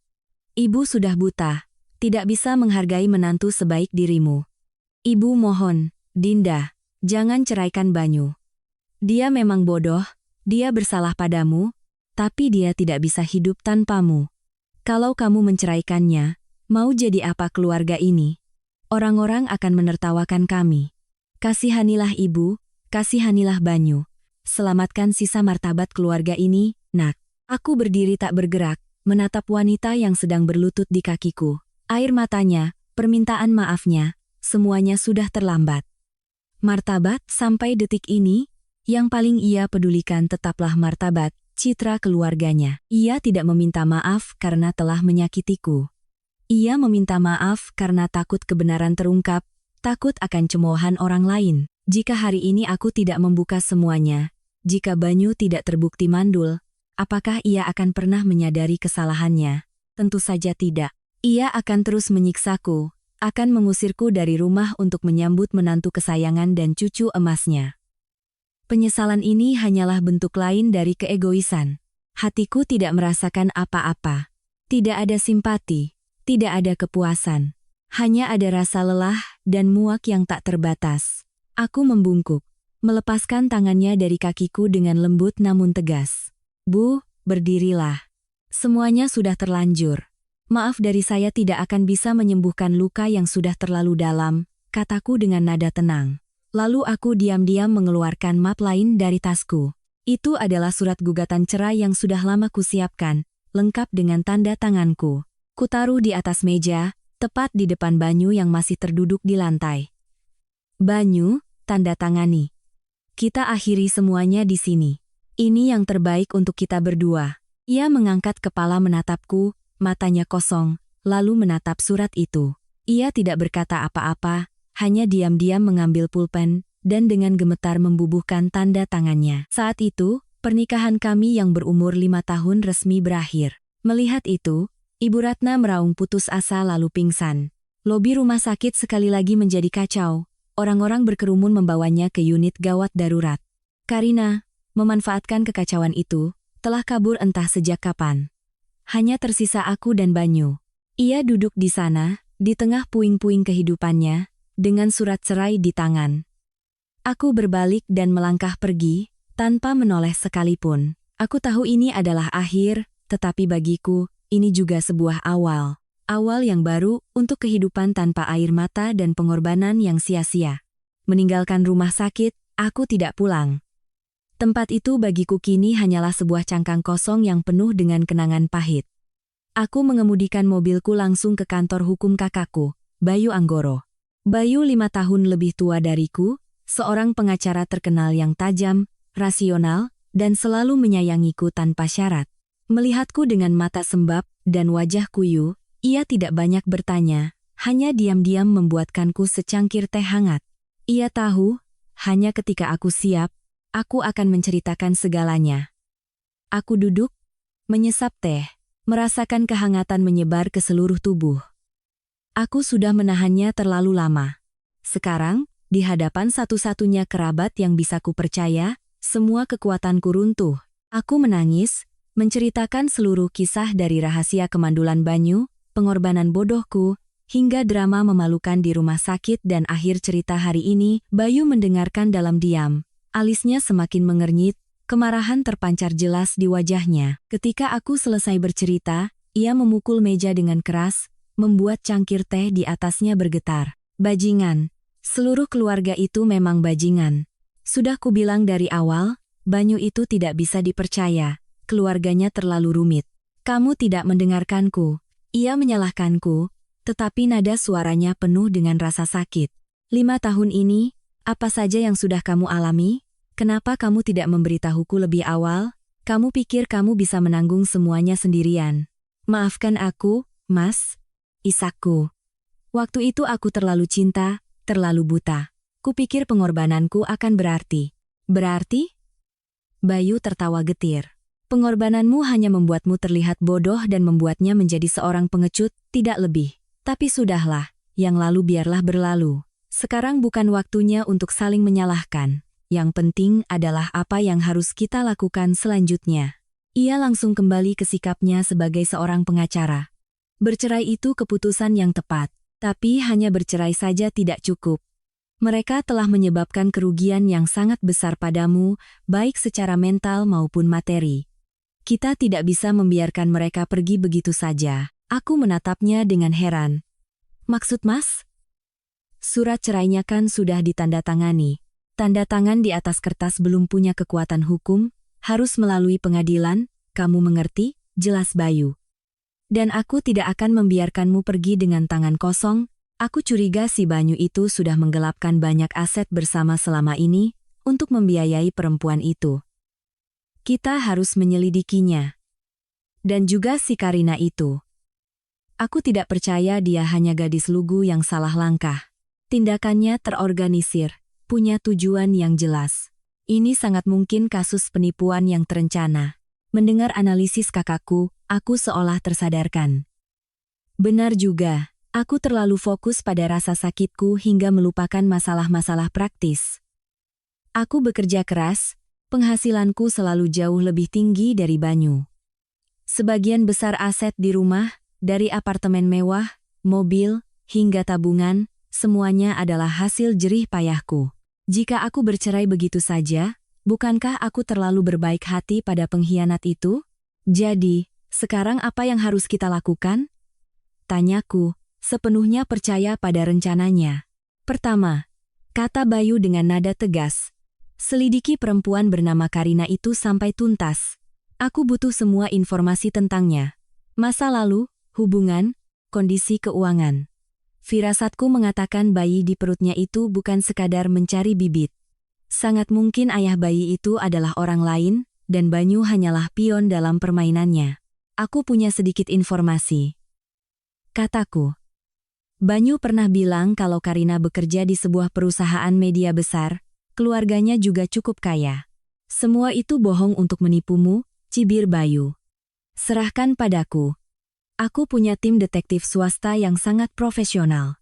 Ibu sudah buta, tidak bisa menghargai menantu sebaik dirimu. Ibu mohon, Dinda, jangan ceraikan Banyu. Dia memang bodoh, dia bersalah padamu, tapi dia tidak bisa hidup tanpamu. Kalau kamu menceraikannya, mau jadi apa keluarga ini? Orang-orang akan menertawakan kami. Kasihanilah ibu, kasihanilah Banyu. Selamatkan sisa martabat keluarga ini, nak. Aku berdiri tak bergerak, menatap wanita yang sedang berlutut di kakiku. Air matanya, permintaan maafnya, semuanya sudah terlambat. Martabat sampai detik ini, yang paling ia pedulikan tetaplah martabat, citra keluarganya. Ia tidak meminta maaf karena telah menyakitiku. Ia meminta maaf karena takut kebenaran terungkap, takut akan cemoohan orang lain. Jika hari ini aku tidak membuka semuanya, jika Banyu tidak terbukti mandul, apakah ia akan pernah menyadari kesalahannya? Tentu saja tidak. Ia akan terus menyiksaku, akan mengusirku dari rumah untuk menyambut menantu kesayangan dan cucu emasnya. Penyesalan ini hanyalah bentuk lain dari keegoisan. Hatiku tidak merasakan apa-apa. Tidak ada simpati, tidak ada kepuasan. Hanya ada rasa lelah dan muak yang tak terbatas. Aku membungkuk, melepaskan tangannya dari kakiku dengan lembut namun tegas. Bu, berdirilah. Semuanya sudah terlanjur. Maaf dari saya tidak akan bisa menyembuhkan luka yang sudah terlalu dalam, kataku dengan nada tenang. Lalu aku diam-diam mengeluarkan map lain dari tasku. Itu adalah surat gugatan cerai yang sudah lama kusiapkan, lengkap dengan tanda tanganku. Kutaruh di atas meja, tepat di depan Banyu yang masih terduduk di lantai. Banyu, tanda tangani. Kita akhiri semuanya di sini. Ini yang terbaik untuk kita berdua. Ia mengangkat kepala menatapku, matanya kosong, lalu menatap surat itu. Ia tidak berkata apa-apa, hanya diam-diam mengambil pulpen, dan dengan gemetar membubuhkan tanda tangannya. Saat itu, pernikahan kami yang berumur 5 tahun resmi berakhir. Melihat itu, Ibu Ratna meraung putus asa lalu pingsan. Lobi rumah sakit sekali lagi menjadi kacau. Orang-orang berkerumun membawanya ke unit gawat darurat. Karina, memanfaatkan kekacauan itu, telah kabur entah sejak kapan. Hanya tersisa aku dan Banyu. Ia duduk di sana, di tengah puing-puing kehidupannya, dengan surat cerai di tangan. Aku berbalik dan melangkah pergi, tanpa menoleh sekalipun. Aku tahu ini adalah akhir, tetapi bagiku, ini juga sebuah awal. Awal yang baru untuk kehidupan tanpa air mata dan pengorbanan yang sia-sia. Meninggalkan rumah sakit, aku tidak pulang. Tempat itu bagiku kini hanyalah sebuah cangkang kosong yang penuh dengan kenangan pahit. Aku mengemudikan mobilku langsung ke kantor hukum kakakku, Bayu Anggoro. Bayu 5 tahun lebih tua dariku, seorang pengacara terkenal yang tajam, rasional, dan selalu menyayangiku tanpa syarat. Melihatku dengan mata sembab dan wajah kuyu, ia tidak banyak bertanya, hanya diam-diam membuatkanku secangkir teh hangat. Ia tahu, hanya ketika aku siap, aku akan menceritakan segalanya. Aku duduk, menyesap teh, merasakan kehangatan menyebar ke seluruh tubuh. Aku sudah menahannya terlalu lama. Sekarang, di hadapan satu-satunya kerabat yang bisa kupercaya, semua kekuatanku runtuh. Aku menangis, menceritakan seluruh kisah dari rahasia kemandulan Banyu, pengorbanan bodohku, hingga drama memalukan di rumah sakit dan akhir cerita hari ini. Bayu mendengarkan dalam diam. Alisnya semakin mengernyit, kemarahan terpancar jelas di wajahnya. Ketika aku selesai bercerita, ia memukul meja dengan keras, membuat cangkir teh di atasnya bergetar. Bajingan. Seluruh keluarga itu memang bajingan. Sudah kubilang dari awal, Banyu itu tidak bisa dipercaya. Keluarganya terlalu rumit. Kamu tidak mendengarkanku. Ia menyalahkanku, tetapi nada suaranya penuh dengan rasa sakit. 5 tahun ini, apa saja yang sudah kamu alami? Kenapa kamu tidak memberitahuku lebih awal? Kamu pikir kamu bisa menanggung semuanya sendirian. Maafkan aku, Mas. Isakku. Waktu itu aku terlalu cinta, terlalu buta. Kupikir pengorbananku akan berarti. Berarti? Bayu tertawa getir. Pengorbananmu hanya membuatmu terlihat bodoh dan membuatnya menjadi seorang pengecut, tidak lebih. Tapi sudahlah, yang lalu biarlah berlalu. Sekarang bukan waktunya untuk saling menyalahkan. Yang penting adalah apa yang harus kita lakukan selanjutnya. Ia langsung kembali ke sikapnya sebagai seorang pengacara. Bercerai itu keputusan yang tepat, tapi hanya bercerai saja tidak cukup. Mereka telah menyebabkan kerugian yang sangat besar padamu, baik secara mental maupun materi. Kita tidak bisa membiarkan mereka pergi begitu saja. Aku menatapnya dengan heran. Maksud Mas? Surat cerainya kan sudah ditandatangani. Tanda tangan di atas kertas belum punya kekuatan hukum, harus melalui pengadilan, kamu mengerti? Jelas Bayu. Dan aku tidak akan membiarkanmu pergi dengan tangan kosong. Aku curiga si Banyu itu sudah menggelapkan banyak aset bersama selama ini untuk membiayai perempuan itu. Kita harus menyelidikinya. Dan juga si Karina itu. Aku tidak percaya dia hanya gadis lugu yang salah langkah. Tindakannya terorganisir, punya tujuan yang jelas. Ini sangat mungkin kasus penipuan yang terencana. Mendengar analisis kakakku, aku seolah tersadarkan. Benar juga. Aku terlalu fokus pada rasa sakitku hingga melupakan masalah-masalah praktis. Aku bekerja keras, penghasilanku selalu jauh lebih tinggi dari Banyu. Sebagian besar aset di rumah, dari apartemen mewah, mobil, hingga tabungan, semuanya adalah hasil jerih payahku. Jika aku bercerai begitu saja, bukankah aku terlalu berbaik hati pada pengkhianat itu? Jadi, sekarang apa yang harus kita lakukan? Tanyaku. Sepenuhnya percaya pada rencananya. Pertama, kata Bayu dengan nada tegas. Selidiki perempuan bernama Karina itu sampai tuntas. Aku butuh semua informasi tentangnya. Masa lalu, hubungan, kondisi keuangan. Firasatku mengatakan bayi di perutnya itu bukan sekadar mencari bibit. Sangat mungkin ayah bayi itu adalah orang lain, dan Banyu hanyalah pion dalam permainannya. Aku punya sedikit informasi. Kataku. Banyu pernah bilang kalau Karina bekerja di sebuah perusahaan media besar, keluarganya juga cukup kaya. Semua itu bohong untuk menipumu, cibir Bayu. Serahkan padaku. Aku punya tim detektif swasta yang sangat profesional.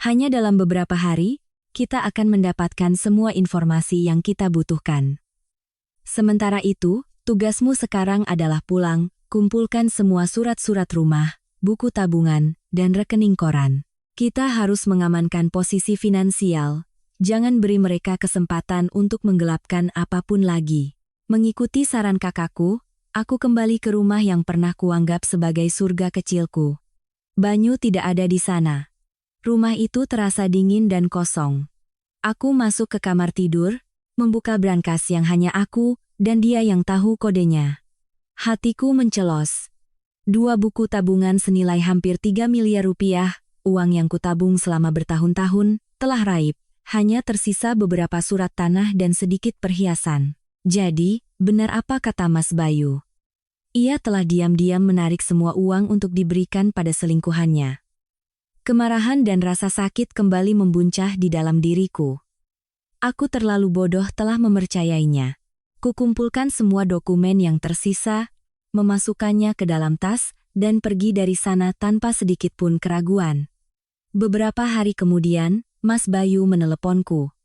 Hanya dalam beberapa hari, kita akan mendapatkan semua informasi yang kita butuhkan. Sementara itu, tugasmu sekarang adalah pulang, kumpulkan semua surat-surat rumah, buku tabungan, dan rekening koran. Kita harus mengamankan posisi finansial, jangan beri mereka kesempatan untuk menggelapkan apapun lagi. Mengikuti saran kakakku, aku kembali ke rumah yang pernah kuanggap sebagai surga kecilku. Banyu tidak ada di sana. Rumah itu terasa dingin dan kosong. Aku masuk ke kamar tidur, membuka brankas yang hanya aku dan dia yang tahu kodenya. Hatiku mencelos. 2 buku tabungan senilai hampir 3 miliar rupiah, uang yang kutabung selama bertahun-tahun, telah raib. Hanya tersisa beberapa surat tanah dan sedikit perhiasan. Jadi, benar apa kata Mas Bayu? Ia telah diam-diam menarik semua uang untuk diberikan pada selingkuhannya. Kemarahan dan rasa sakit kembali membuncah di dalam diriku. Aku terlalu bodoh telah mempercayainya. Kukumpulkan semua dokumen yang tersisa, memasukkannya ke dalam tas, dan pergi dari sana tanpa sedikit pun keraguan. Beberapa hari kemudian, Mas Bayu meneleponku.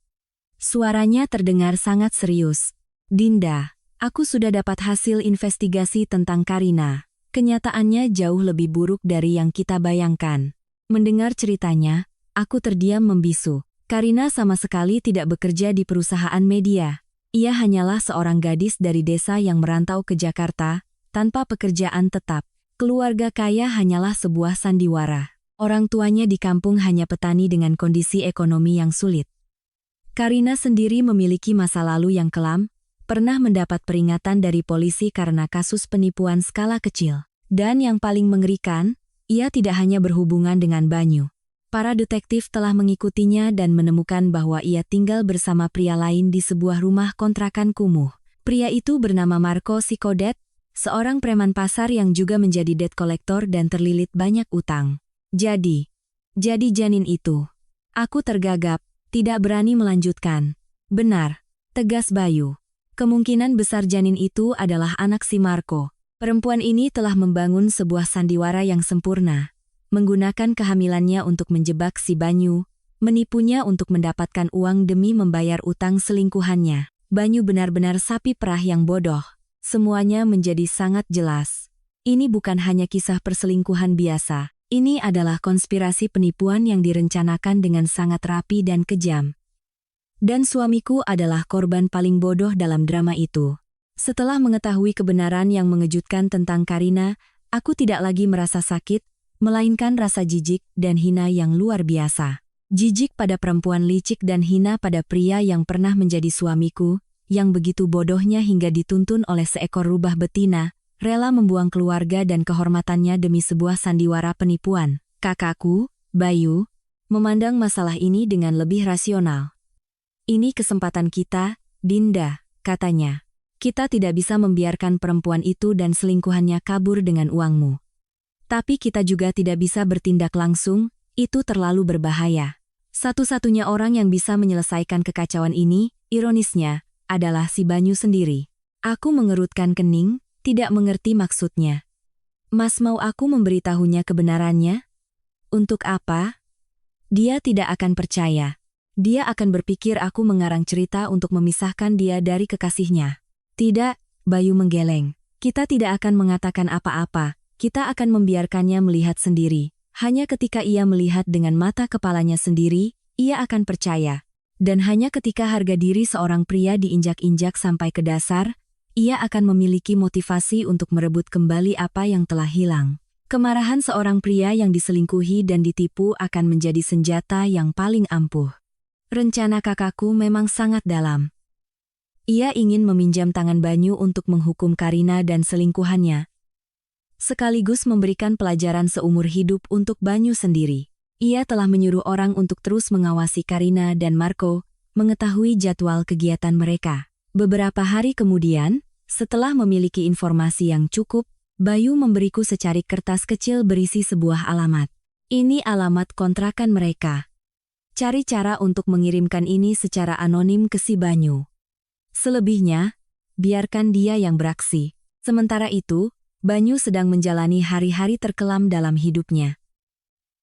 Suaranya terdengar sangat serius. "Dinda, aku sudah dapat hasil investigasi tentang Karina. Kenyataannya jauh lebih buruk dari yang kita bayangkan." Mendengar ceritanya, aku terdiam membisu. Karina sama sekali tidak bekerja di perusahaan media. Ia hanyalah seorang gadis dari desa yang merantau ke Jakarta, tanpa pekerjaan tetap. Keluarga kaya hanyalah sebuah sandiwara. Orang tuanya di kampung hanya petani dengan kondisi ekonomi yang sulit. Karina sendiri memiliki masa lalu yang kelam, pernah mendapat peringatan dari polisi karena kasus penipuan skala kecil. Dan yang paling mengerikan, ia tidak hanya berhubungan dengan Banyu. Para detektif telah mengikutinya dan menemukan bahwa ia tinggal bersama pria lain di sebuah rumah kontrakan kumuh. Pria itu bernama Marco Sikodet, seorang preman pasar yang juga menjadi debt collector dan terlilit banyak utang. Jadi janin itu. Aku tergagap, tidak berani melanjutkan. "Benar," tegas Bayu. "Kemungkinan besar janin itu adalah anak si Marco. Perempuan ini telah membangun sebuah sandiwara yang sempurna, menggunakan kehamilannya untuk menjebak si Banyu, menipunya untuk mendapatkan uang demi membayar utang selingkuhannya. Banyu benar-benar sapi perah yang bodoh." Semuanya menjadi sangat jelas. Ini bukan hanya kisah perselingkuhan biasa. Ini adalah konspirasi penipuan yang direncanakan dengan sangat rapi dan kejam. Dan suamiku adalah korban paling bodoh dalam drama itu. Setelah mengetahui kebenaran yang mengejutkan tentang Karina, aku tidak lagi merasa sakit, melainkan rasa jijik dan hina yang luar biasa. Jijik pada perempuan licik dan hina pada pria yang pernah menjadi suamiku, yang begitu bodohnya hingga dituntun oleh seekor rubah betina, rela membuang keluarga dan kehormatannya demi sebuah sandiwara penipuan. Kakakku, Bayu, memandang masalah ini dengan lebih rasional. "Ini kesempatan kita, Dinda," katanya. "Kita tidak bisa membiarkan perempuan itu dan selingkuhannya kabur dengan uangmu. Tapi kita juga tidak bisa bertindak langsung, itu terlalu berbahaya. Satu-satunya orang yang bisa menyelesaikan kekacauan ini, ironisnya, adalah si Banyu sendiri." Aku mengerutkan kening, tidak mengerti maksudnya. "Mas mau aku memberitahunya kebenarannya? Untuk apa?" "Dia tidak akan percaya. Dia akan berpikir aku mengarang cerita untuk memisahkan dia dari kekasihnya." "Tidak," Bayu menggeleng. "Kita tidak akan mengatakan apa-apa, kita akan membiarkannya melihat sendiri. Hanya ketika ia melihat dengan mata kepalanya sendiri, ia akan percaya. Dan hanya ketika harga diri seorang pria diinjak-injak sampai ke dasar, ia akan memiliki motivasi untuk merebut kembali apa yang telah hilang. Kemarahan seorang pria yang diselingkuhi dan ditipu akan menjadi senjata yang paling ampuh." Rencana kakakku memang sangat dalam. Ia ingin meminjam tangan Banyu untuk menghukum Karina dan selingkuhannya, sekaligus memberikan pelajaran seumur hidup untuk Banyu sendiri. Ia telah menyuruh orang untuk terus mengawasi Karina dan Marco, mengetahui jadwal kegiatan mereka. Beberapa hari kemudian, setelah memiliki informasi yang cukup, Bayu memberiku secarik kertas kecil berisi sebuah alamat. "Ini alamat kontrakan mereka. Cari cara untuk mengirimkan ini secara anonim ke si Banyu. Selebihnya, biarkan dia yang beraksi." Sementara itu, Banyu sedang menjalani hari-hari terkelam dalam hidupnya.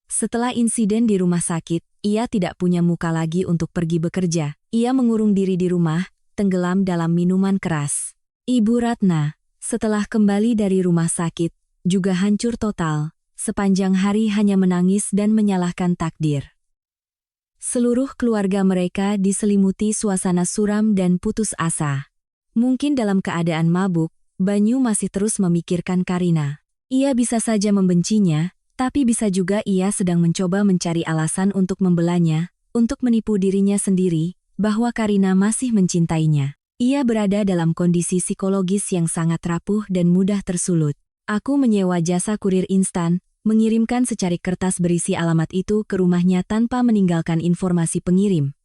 Setelah insiden di rumah sakit, ia tidak punya muka lagi untuk pergi bekerja. Ia mengurung diri di rumah, tenggelam dalam minuman keras. Ibu Ratna, setelah kembali dari rumah sakit, juga hancur total, sepanjang hari hanya menangis dan menyalahkan takdir. Seluruh keluarga mereka diselimuti suasana suram dan putus asa. Mungkin dalam keadaan mabuk, Banyu masih terus memikirkan Karina. Ia bisa saja membencinya, tapi bisa juga ia sedang mencoba mencari alasan untuk membelanya, untuk menipu dirinya sendiri, bahwa Karina masih mencintainya. Ia berada dalam kondisi psikologis yang sangat rapuh dan mudah tersulut. Aku menyewa jasa kurir instan, mengirimkan secarik kertas berisi alamat itu ke rumahnya tanpa meninggalkan informasi pengirim.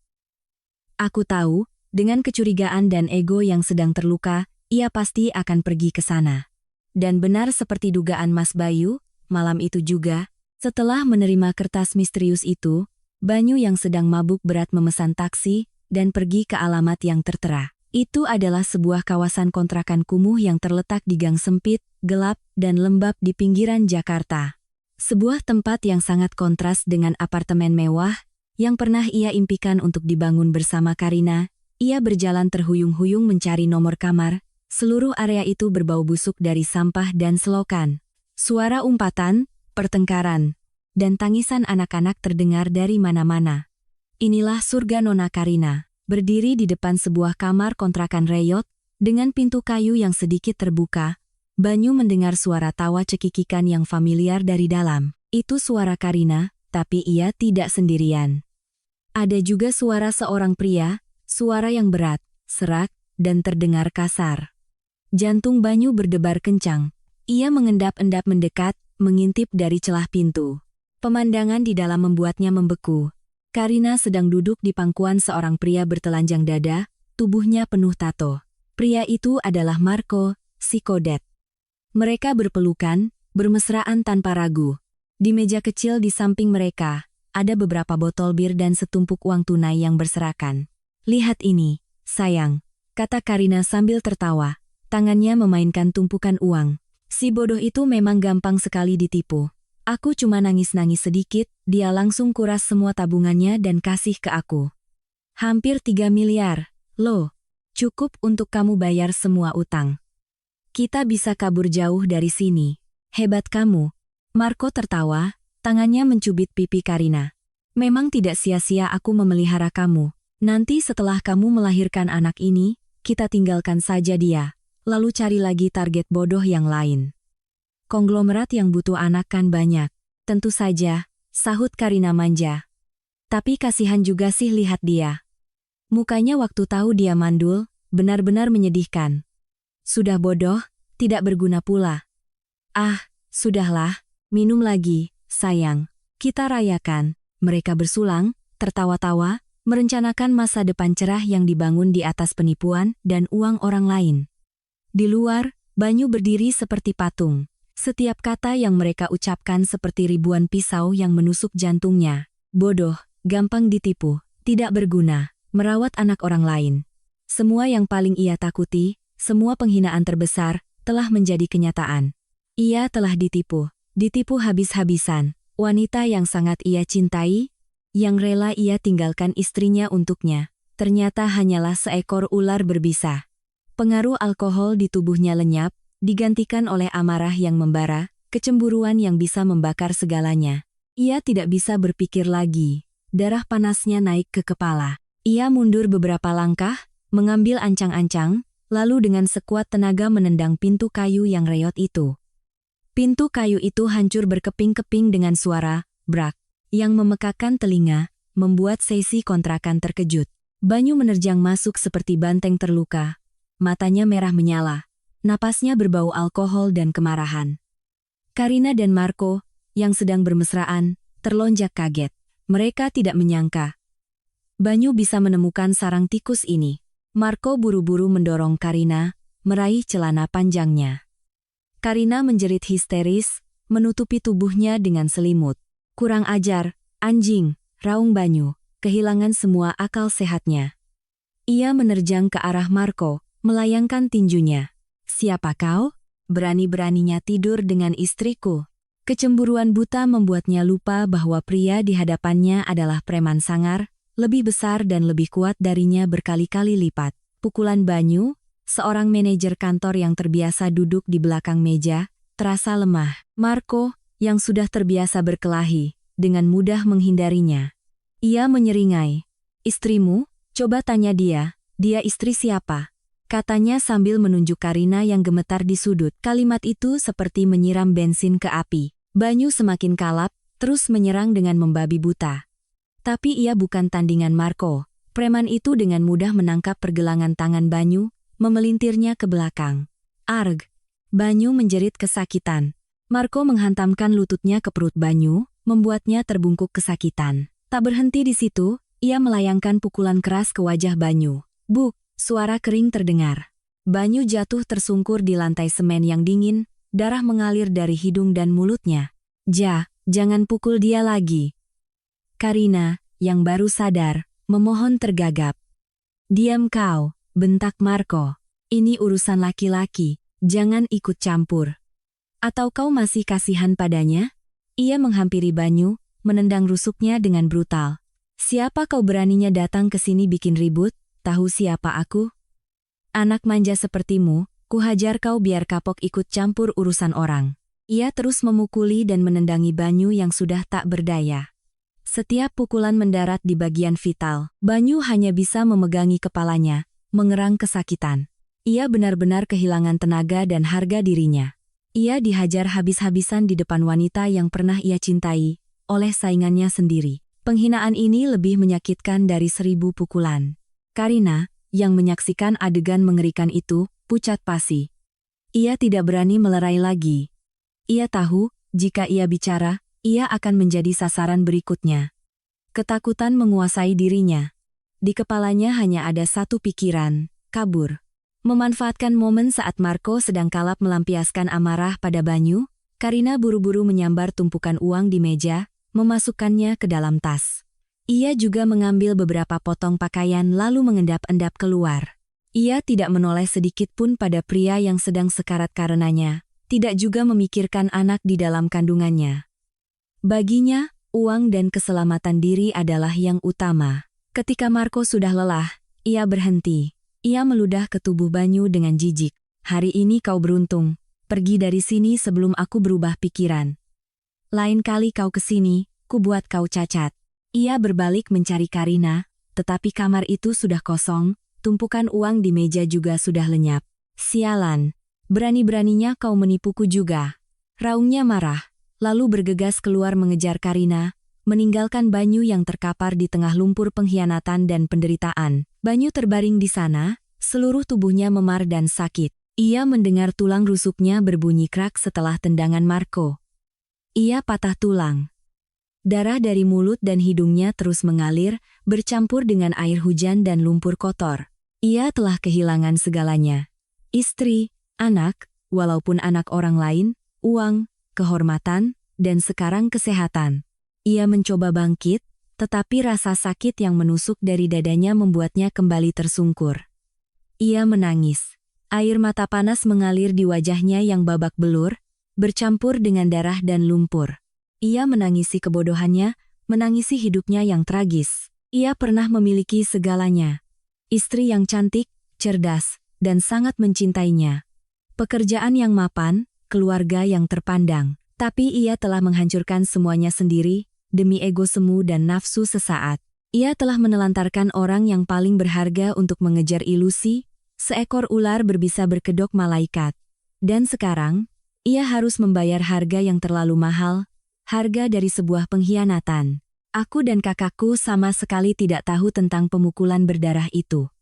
Aku tahu, dengan kecurigaan dan ego yang sedang terluka, ia pasti akan pergi ke sana. Dan benar seperti dugaan Mas Bayu, malam itu juga, setelah menerima kertas misterius itu, Banyu yang sedang mabuk berat memesan taksi dan pergi ke alamat yang tertera. Itu adalah sebuah kawasan kontrakan kumuh yang terletak di gang sempit, gelap, dan lembab di pinggiran Jakarta. Sebuah tempat yang sangat kontras dengan apartemen mewah yang pernah ia impikan untuk dibangun bersama Karina. Ia berjalan terhuyung-huyung mencari nomor kamar. Seluruh area itu berbau busuk dari sampah dan selokan. Suara umpatan, pertengkaran, dan tangisan anak-anak terdengar dari mana-mana. Inilah surga Nona Karina, berdiri di depan sebuah kamar kontrakan reyot, dengan pintu kayu yang sedikit terbuka. Banyu mendengar suara tawa cekikikan yang familiar dari dalam. Itu suara Karina, tapi ia tidak sendirian. Ada juga suara seorang pria, suara yang berat, serak, dan terdengar kasar. Jantung Banyu berdebar kencang. Ia mengendap-endap mendekat, mengintip dari celah pintu. Pemandangan di dalam membuatnya membeku. Karina sedang duduk di pangkuan seorang pria bertelanjang dada, tubuhnya penuh tato. Pria itu adalah Marco, si Kodet. Mereka berpelukan, bermesraan tanpa ragu. Di meja kecil di samping mereka, ada beberapa botol bir dan setumpuk uang tunai yang berserakan. "Lihat ini, sayang," kata Karina sambil tertawa. Tangannya memainkan tumpukan uang. Si bodoh itu memang gampang sekali ditipu. Aku cuma nangis-nangis sedikit, dia langsung kuras semua tabungannya dan kasih ke aku. Hampir 3 miliar, loh. Cukup untuk kamu bayar semua utang. Kita bisa kabur jauh dari sini. Hebat kamu. Marco tertawa, tangannya mencubit pipi Karina. Memang tidak sia-sia aku memelihara kamu. Nanti setelah kamu melahirkan anak ini, kita tinggalkan saja dia. Lalu cari lagi target bodoh yang lain. Konglomerat yang butuh anak kan banyak. Tentu saja, sahut Karina manja. Tapi kasihan juga sih lihat dia. Mukanya waktu tahu dia mandul, benar-benar menyedihkan. Sudah bodoh, tidak berguna pula. Ah, sudahlah, minum lagi, sayang. Kita rayakan. Mereka bersulang, tertawa-tawa, merencanakan masa depan cerah yang dibangun di atas penipuan dan uang orang lain. Di luar, Banyu berdiri seperti patung. Setiap kata yang mereka ucapkan seperti ribuan pisau yang menusuk jantungnya. Bodoh, gampang ditipu, tidak berguna, merawat anak orang lain. Semua yang paling ia takuti, semua penghinaan terbesar, telah menjadi kenyataan. Ia telah ditipu habis-habisan. Wanita yang sangat ia cintai, yang rela ia tinggalkan istrinya untuknya, ternyata hanyalah seekor ular berbisa. Pengaruh alkohol di tubuhnya lenyap, digantikan oleh amarah yang membara, kecemburuan yang bisa membakar segalanya. Ia tidak bisa berpikir lagi. Darah panasnya naik ke kepala. Ia mundur beberapa langkah, mengambil ancang-ancang, lalu dengan sekuat tenaga menendang pintu kayu yang reyot itu. Pintu kayu itu hancur berkeping-keping dengan suara brak yang memekakan telinga, membuat Seisi kontrakan terkejut. Banyu menerjang masuk seperti banteng terluka. Matanya merah menyala, napasnya berbau alkohol dan kemarahan. Karina dan Marco, yang sedang bermesraan, terlonjak kaget. Mereka tidak menyangka Banyu bisa menemukan sarang tikus ini. Marco buru-buru mendorong Karina, meraih celana panjangnya. Karina menjerit histeris, menutupi tubuhnya dengan selimut. Kurang ajar, anjing, raung Banyu, kehilangan semua akal sehatnya. Ia menerjang ke arah Marco, melayangkan tinjunya. "Siapa kau? Berani-beraninya tidur dengan istriku." Kecemburuan buta membuatnya lupa bahwa pria di hadapannya adalah preman sangar, lebih besar dan lebih kuat darinya berkali-kali lipat. Pukulan Banyu, seorang manajer kantor yang terbiasa duduk di belakang meja, terasa lemah. Marco, yang sudah terbiasa berkelahi, dengan mudah menghindarinya. Ia menyeringai. "Istrimu? Coba tanya dia istri siapa?" Katanya sambil menunjuk Karina yang gemetar di sudut. Kalimat itu seperti menyiram bensin ke api. Banyu semakin kalap, terus menyerang dengan membabi buta. Tapi ia bukan tandingan Marco. Preman itu dengan mudah menangkap pergelangan tangan Banyu, memelintirnya ke belakang. "Arg!" Banyu menjerit kesakitan. Marco menghantamkan lututnya ke perut Banyu, membuatnya terbungkuk kesakitan. Tak berhenti di situ, ia melayangkan pukulan keras ke wajah Banyu. Buk! Suara kering terdengar. Banyu jatuh tersungkur di lantai semen yang dingin, darah mengalir dari hidung dan mulutnya. Jangan pukul dia lagi." Karina, yang baru sadar, memohon tergagap. "Diam kau, bentak Marco. Ini urusan laki-laki, jangan ikut campur. Atau kau masih kasihan padanya? Ia menghampiri Banyu, menendang rusuknya dengan brutal. Siapa kau beraninya datang ke sini bikin ribut? Tahu siapa aku? Anak manja sepertimu, kuhajar kau biar kapok ikut campur urusan orang. Ia terus memukuli dan menendangi Banyu yang sudah tak berdaya. Setiap pukulan mendarat di bagian vital. Banyu hanya bisa memegangi kepalanya, mengerang kesakitan. Ia benar-benar kehilangan tenaga dan harga dirinya. Ia dihajar habis-habisan di depan wanita yang pernah ia cintai, oleh saingannya sendiri. Penghinaan ini lebih menyakitkan dari 1000 pukulan. Karina, yang menyaksikan adegan mengerikan itu, pucat pasi. Ia tidak berani melerai lagi. Ia tahu, jika ia bicara, ia akan menjadi sasaran berikutnya. Ketakutan menguasai dirinya. Di kepalanya hanya ada satu pikiran, kabur. Memanfaatkan momen saat Marco sedang kalap melampiaskan amarah pada Banyu, Karina buru-buru menyambar tumpukan uang di meja, memasukkannya ke dalam tas. Ia juga mengambil beberapa potong pakaian lalu mengendap-endap keluar. Ia tidak menoleh sedikit pun pada pria yang sedang sekarat karenanya, tidak juga memikirkan anak di dalam kandungannya. Baginya, uang dan keselamatan diri adalah yang utama. Ketika Marco sudah lelah, ia berhenti. Ia meludah ke tubuh Banyu dengan jijik. Hari ini kau beruntung. Pergi dari sini sebelum aku berubah pikiran. Lain kali kau kesini, ku buat kau cacat. Ia berbalik mencari Karina, tetapi kamar itu sudah kosong, tumpukan uang di meja juga sudah lenyap. Sialan, berani-beraninya kau menipuku juga. Raungnya marah, lalu bergegas keluar mengejar Karina, meninggalkan Banyu yang terkapar di tengah lumpur pengkhianatan dan penderitaan. Banyu terbaring di sana, seluruh tubuhnya memar dan sakit. Ia mendengar tulang rusuknya berbunyi krak setelah tendangan Marco. Ia patah tulang. Darah dari mulut dan hidungnya terus mengalir, bercampur dengan air hujan dan lumpur kotor. Ia telah kehilangan segalanya. Istri, anak, walaupun anak orang lain, uang, kehormatan, dan sekarang kesehatan. Ia mencoba bangkit, tetapi rasa sakit yang menusuk dari dadanya membuatnya kembali tersungkur. Ia menangis. Air mata panas mengalir di wajahnya yang babak belur, bercampur dengan darah dan lumpur. Ia menangisi kebodohannya, menangisi hidupnya yang tragis. Ia pernah memiliki segalanya. Istri yang cantik, cerdas, dan sangat mencintainya. Pekerjaan yang mapan, keluarga yang terpandang. Tapi ia telah menghancurkan semuanya sendiri, demi ego semu dan nafsu sesaat. Ia telah menelantarkan orang yang paling berharga untuk mengejar ilusi, seekor ular berbisa berkedok malaikat. Dan sekarang, ia harus membayar harga yang terlalu mahal, harga dari sebuah pengkhianatan. Aku dan kakakku sama sekali tidak tahu tentang pemukulan berdarah itu.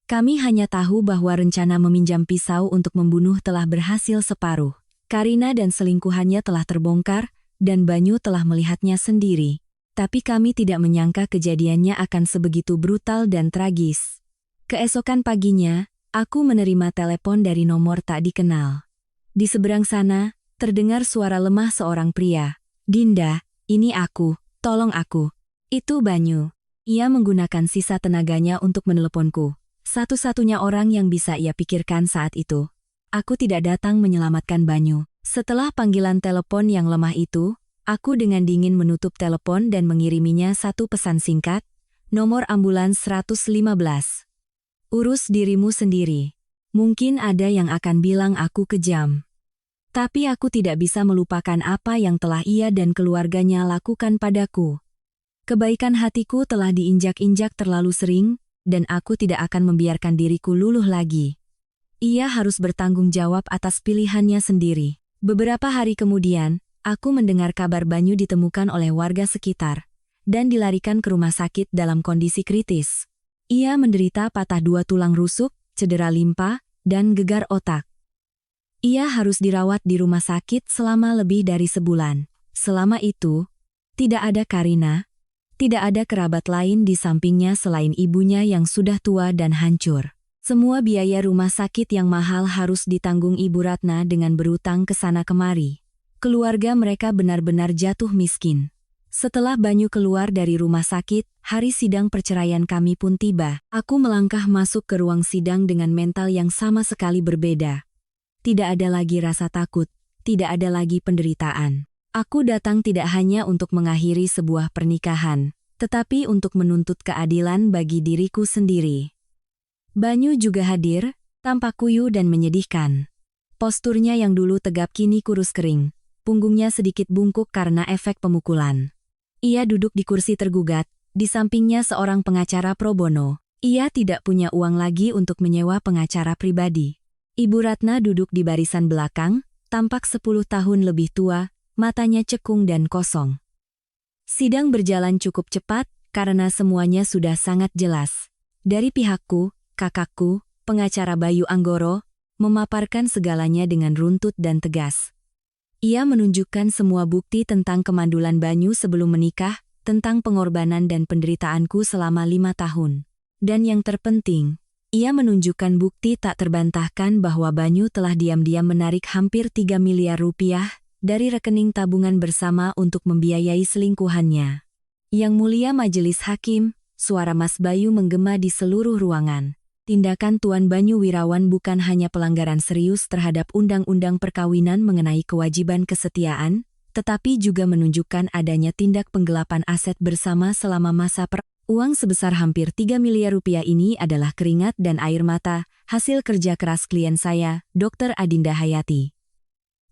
Kami hanya tahu bahwa rencana meminjam pisau untuk membunuh telah berhasil separuh. Karina dan selingkuhannya telah terbongkar, dan Banyu telah melihatnya sendiri. Tapi kami tidak menyangka kejadiannya akan sebegitu brutal dan tragis. Keesokan paginya, aku menerima telepon dari nomor tak dikenal. Di seberang sana, terdengar suara lemah seorang pria. Dinda, ini aku, tolong aku. Itu Banyu. Ia menggunakan sisa tenaganya untuk meneleponku. Satu-satunya orang yang bisa ia pikirkan saat itu. Aku tidak datang menyelamatkan Banyu. Setelah panggilan telepon yang lemah itu, aku dengan dingin menutup telepon dan mengiriminya satu pesan singkat, nomor ambulans 115. Urus dirimu sendiri. Mungkin ada yang akan bilang aku kejam. Tapi aku tidak bisa melupakan apa yang telah ia dan keluarganya lakukan padaku. Kebaikan hatiku telah diinjak-injak terlalu sering, dan aku tidak akan membiarkan diriku luluh lagi. Ia harus bertanggung jawab atas pilihannya sendiri. Beberapa hari kemudian, aku mendengar kabar Banyu ditemukan oleh warga sekitar, dan dilarikan ke rumah sakit dalam kondisi kritis. Ia menderita patah 2 tulang rusuk, cedera limpa, dan gegar otak. Ia harus dirawat di rumah sakit selama lebih dari sebulan. Selama itu, tidak ada Karina, tidak ada kerabat lain di sampingnya selain ibunya yang sudah tua dan hancur. Semua biaya rumah sakit yang mahal harus ditanggung Ibu Ratna dengan berutang ke sana kemari. Keluarga mereka benar-benar jatuh miskin. Setelah Banyu keluar dari rumah sakit, hari sidang perceraian kami pun tiba. Aku melangkah masuk ke ruang sidang dengan mental yang sama sekali berbeda. Tidak ada lagi rasa takut, tidak ada lagi penderitaan. Aku datang tidak hanya untuk mengakhiri sebuah pernikahan, tetapi untuk menuntut keadilan bagi diriku sendiri. Banyu juga hadir, tampak kuyu dan menyedihkan. Posturnya yang dulu tegap kini kurus kering, punggungnya sedikit bungkuk karena efek pemukulan. Ia duduk di kursi tergugat, di sampingnya seorang pengacara pro bono. Ia tidak punya uang lagi untuk menyewa pengacara pribadi. Ibu Ratna duduk di barisan belakang, tampak 10 tahun lebih tua, matanya cekung dan kosong. Sidang berjalan cukup cepat, karena semuanya sudah sangat jelas. Dari pihakku, kakakku, pengacara Bayu Anggoro, memaparkan segalanya dengan runtut dan tegas. Ia menunjukkan semua bukti tentang kemandulan Banyu sebelum menikah, tentang pengorbanan dan penderitaanku selama 5 tahun. Dan yang terpenting, ia menunjukkan bukti tak terbantahkan bahwa Banyu telah diam-diam menarik hampir 3 miliar rupiah dari rekening tabungan bersama untuk membiayai selingkuhannya. Yang mulia Majelis Hakim, suara Mas Bayu menggema di seluruh ruangan. Tindakan Tuan Banyu Wirawan bukan hanya pelanggaran serius terhadap Undang-Undang Perkawinan mengenai kewajiban kesetiaan, tetapi juga menunjukkan adanya tindak penggelapan aset bersama selama masa Uang sebesar hampir 3 miliar rupiah ini adalah keringat dan air mata, hasil kerja keras klien saya, Dr. Adinda Hayati.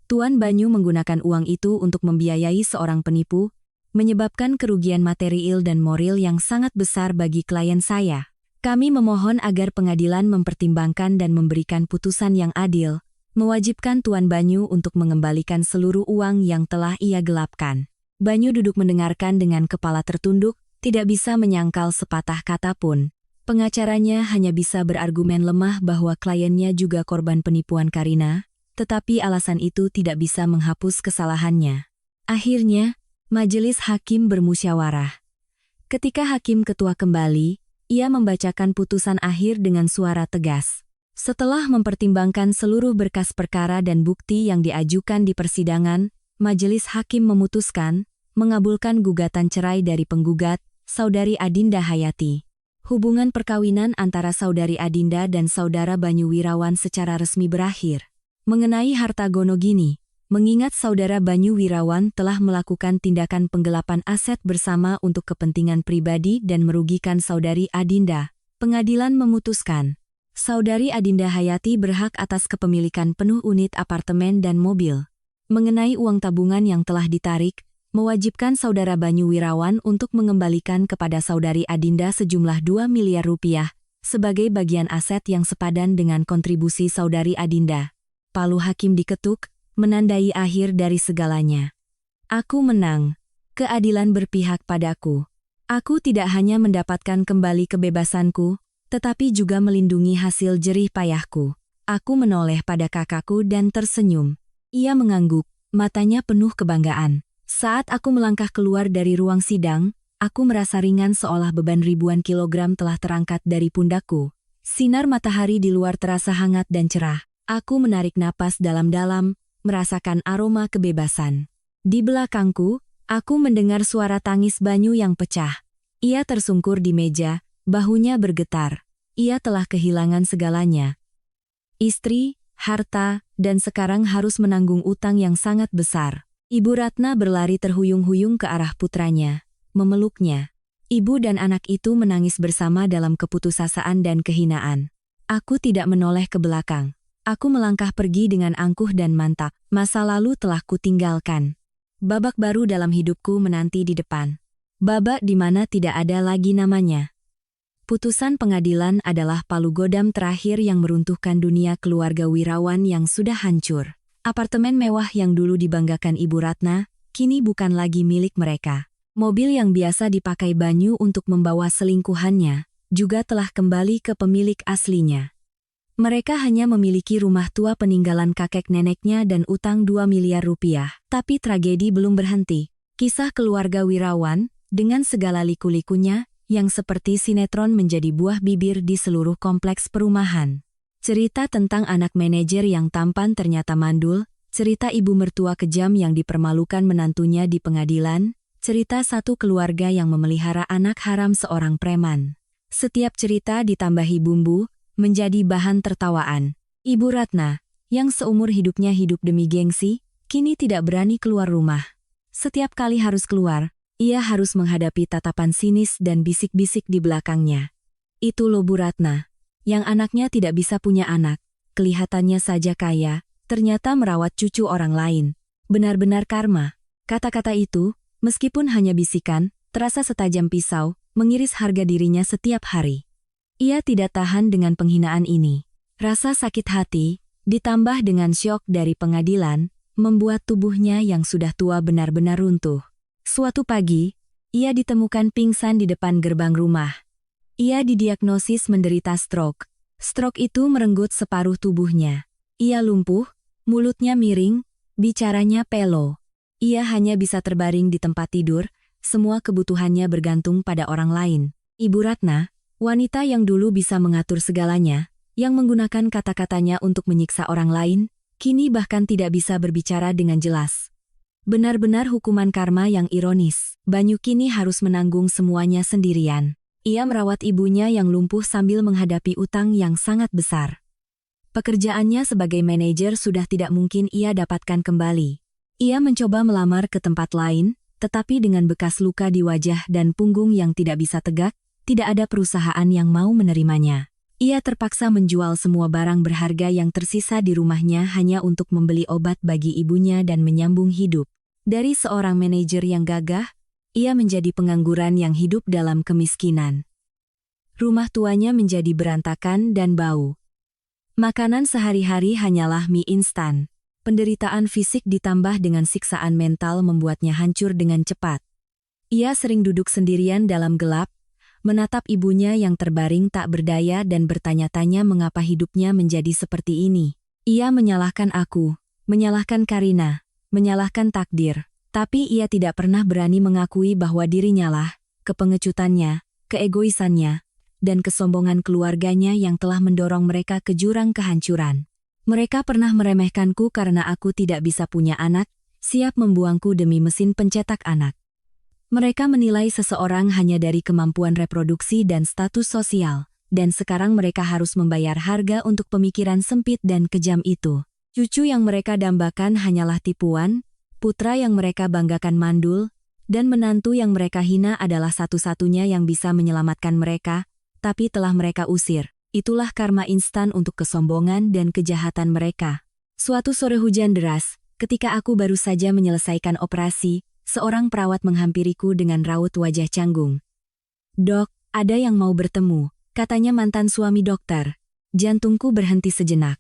Tuan Banyu menggunakan uang itu untuk membiayai seorang penipu, menyebabkan kerugian material dan moral yang sangat besar bagi klien saya. Kami memohon agar pengadilan mempertimbangkan dan memberikan putusan yang adil, mewajibkan Tuan Banyu untuk mengembalikan seluruh uang yang telah ia gelapkan. Banyu duduk mendengarkan dengan kepala tertunduk, tidak bisa menyangkal sepatah kata pun. Pengacaranya hanya bisa berargumen lemah bahwa kliennya juga korban penipuan Karina, tetapi alasan itu tidak bisa menghapus kesalahannya. Akhirnya, Majelis Hakim bermusyawarah. Ketika Hakim Ketua kembali, ia membacakan putusan akhir dengan suara tegas. Setelah mempertimbangkan seluruh berkas perkara dan bukti yang diajukan di persidangan, Majelis Hakim memutuskan, mengabulkan gugatan cerai dari penggugat, Saudari Adinda Hayati. Hubungan perkawinan antara Saudari Adinda dan Saudara Banyu Wirawan secara resmi berakhir. Mengenai harta gonogini, mengingat Saudara Banyu Wirawan telah melakukan tindakan penggelapan aset bersama untuk kepentingan pribadi dan merugikan Saudari Adinda, pengadilan memutuskan, Saudari Adinda Hayati berhak atas kepemilikan penuh unit apartemen dan mobil. Mengenai uang tabungan yang telah ditarik, mewajibkan Saudara Banyu Wirawan untuk mengembalikan kepada Saudari Adinda sejumlah 2 miliar rupiah, sebagai bagian aset yang sepadan dengan kontribusi Saudari Adinda. Palu Hakim diketuk, menandai akhir dari segalanya. Aku menang. Keadilan berpihak padaku. Aku tidak hanya mendapatkan kembali kebebasanku, tetapi juga melindungi hasil jerih payahku. Aku menoleh pada kakakku dan tersenyum. Ia mengangguk, matanya penuh kebanggaan. Saat aku melangkah keluar dari ruang sidang, aku merasa ringan seolah beban ribuan kilogram telah terangkat dari pundakku. Sinar matahari di luar terasa hangat dan cerah. Aku menarik napas dalam-dalam, merasakan aroma kebebasan. Di belakangku, aku mendengar suara tangis Banyu yang pecah. Ia tersungkur di meja, bahunya bergetar. Ia telah kehilangan segalanya. Istri, harta, dan sekarang harus menanggung utang yang sangat besar. Ibu Ratna berlari terhuyung-huyung ke arah putranya, memeluknya. Ibu dan anak itu menangis bersama dalam keputusasaan dan kehinaan. Aku tidak menoleh ke belakang. Aku melangkah pergi dengan angkuh dan mantap. Masa lalu telah kutinggalkan. Babak baru dalam hidupku menanti di depan. Babak di mana tidak ada lagi namanya. Putusan pengadilan adalah palu godam terakhir yang meruntuhkan dunia keluarga Wirawan yang sudah hancur. Apartemen mewah yang dulu dibanggakan Ibu Ratna, kini bukan lagi milik mereka. Mobil yang biasa dipakai Banyu untuk membawa selingkuhannya, juga telah kembali ke pemilik aslinya. Mereka hanya memiliki rumah tua peninggalan kakek neneknya dan utang 2 miliar rupiah. Tapi tragedi belum berhenti. Kisah keluarga Wirawan, dengan segala liku-likunya, yang seperti sinetron menjadi buah bibir di seluruh kompleks perumahan. Cerita tentang anak manajer yang tampan ternyata mandul, cerita ibu mertua kejam yang dipermalukan menantunya di pengadilan, Cerita satu keluarga yang memelihara anak haram seorang preman. Setiap cerita ditambahi bumbu, menjadi bahan tertawaan. Ibu Ratna, yang seumur hidupnya hidup demi gengsi, kini tidak berani keluar rumah. Setiap kali harus keluar, ia harus menghadapi tatapan sinis dan bisik-bisik di belakangnya. Itu loh Bu Ratna, yang anaknya tidak bisa punya anak, kelihatannya saja kaya, ternyata merawat cucu orang lain. Benar-benar karma. Kata-kata itu, meskipun hanya bisikan, terasa setajam pisau, mengiris harga dirinya setiap hari. Ia tidak tahan dengan penghinaan ini. Rasa sakit hati, ditambah dengan syok dari pengadilan, membuat tubuhnya yang sudah tua benar-benar runtuh. Suatu pagi, ia ditemukan pingsan di depan gerbang rumah. Ia didiagnosis menderita stroke. Stroke itu merenggut separuh tubuhnya. Ia lumpuh, mulutnya miring, bicaranya pelo. Ia hanya bisa terbaring di tempat tidur, semua kebutuhannya bergantung pada orang lain. Ibu Ratna, wanita yang dulu bisa mengatur segalanya, yang menggunakan kata-katanya untuk menyiksa orang lain, kini bahkan tidak bisa berbicara dengan jelas. Benar-benar hukuman karma yang ironis. Banyu kini harus menanggung semuanya sendirian. Ia merawat ibunya yang lumpuh sambil menghadapi utang yang sangat besar. Pekerjaannya sebagai manajer sudah tidak mungkin ia dapatkan kembali. Ia mencoba melamar ke tempat lain, tetapi dengan bekas luka di wajah dan punggung yang tidak bisa tegak, tidak ada perusahaan yang mau menerimanya. Ia terpaksa menjual semua barang berharga yang tersisa di rumahnya hanya untuk membeli obat bagi ibunya dan menyambung hidup. Dari seorang manajer yang gagah, ia menjadi pengangguran yang hidup dalam kemiskinan. Rumah tuanya menjadi berantakan dan bau. Makanan sehari-hari hanyalah mie instan. Penderitaan fisik ditambah dengan siksaan mental membuatnya hancur dengan cepat. Ia sering duduk sendirian dalam gelap, menatap ibunya yang terbaring tak berdaya dan bertanya-tanya mengapa hidupnya menjadi seperti ini. Ia menyalahkan aku, menyalahkan Karina, menyalahkan takdir, tapi ia tidak pernah berani mengakui bahwa dirinya lah, kepengecutannya, keegoisannya, dan kesombongan keluarganya yang telah mendorong mereka ke jurang kehancuran. Mereka pernah meremehkanku karena aku tidak bisa punya anak, siap membuangku demi mesin pencetak anak. Mereka menilai seseorang hanya dari kemampuan reproduksi dan status sosial, dan sekarang mereka harus membayar harga untuk pemikiran sempit dan kejam itu. Cucu yang mereka dambakan hanyalah tipuan, putra yang mereka banggakan mandul, dan menantu yang mereka hina adalah satu-satunya yang bisa menyelamatkan mereka, tapi telah mereka usir. Itulah karma instan untuk kesombongan dan kejahatan mereka. Suatu sore hujan deras, ketika aku baru saja menyelesaikan operasi, seorang perawat menghampiriku dengan raut wajah canggung. "Dok, ada yang mau bertemu," katanya mantan suami dokter. Jantungku berhenti sejenak.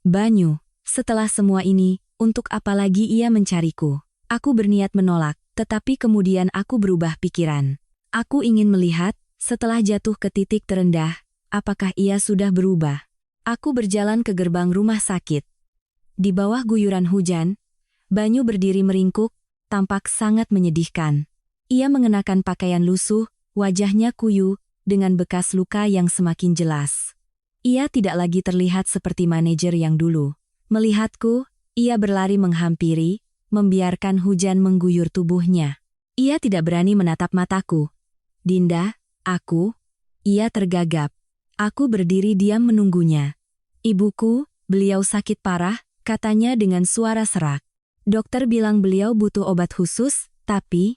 "Banyu, setelah semua ini, untuk apa lagi ia mencariku?" Aku berniat menolak, tetapi kemudian aku berubah pikiran. Aku ingin melihat, setelah jatuh ke titik terendah, apakah ia sudah berubah. Aku berjalan ke gerbang rumah sakit. Di bawah guyuran hujan, Banyu berdiri meringkuk, tampak sangat menyedihkan. Ia mengenakan pakaian lusuh, wajahnya kuyu, dengan bekas luka yang semakin jelas. Ia tidak lagi terlihat seperti manajer yang dulu. Melihatku, ia berlari menghampiri, membiarkan hujan mengguyur tubuhnya. Ia tidak berani menatap mataku. "Dinda, aku..." Ia tergagap. Aku berdiri diam menunggunya. "Ibuku, beliau sakit parah," katanya dengan suara serak. "Dokter bilang beliau butuh obat khusus, tapi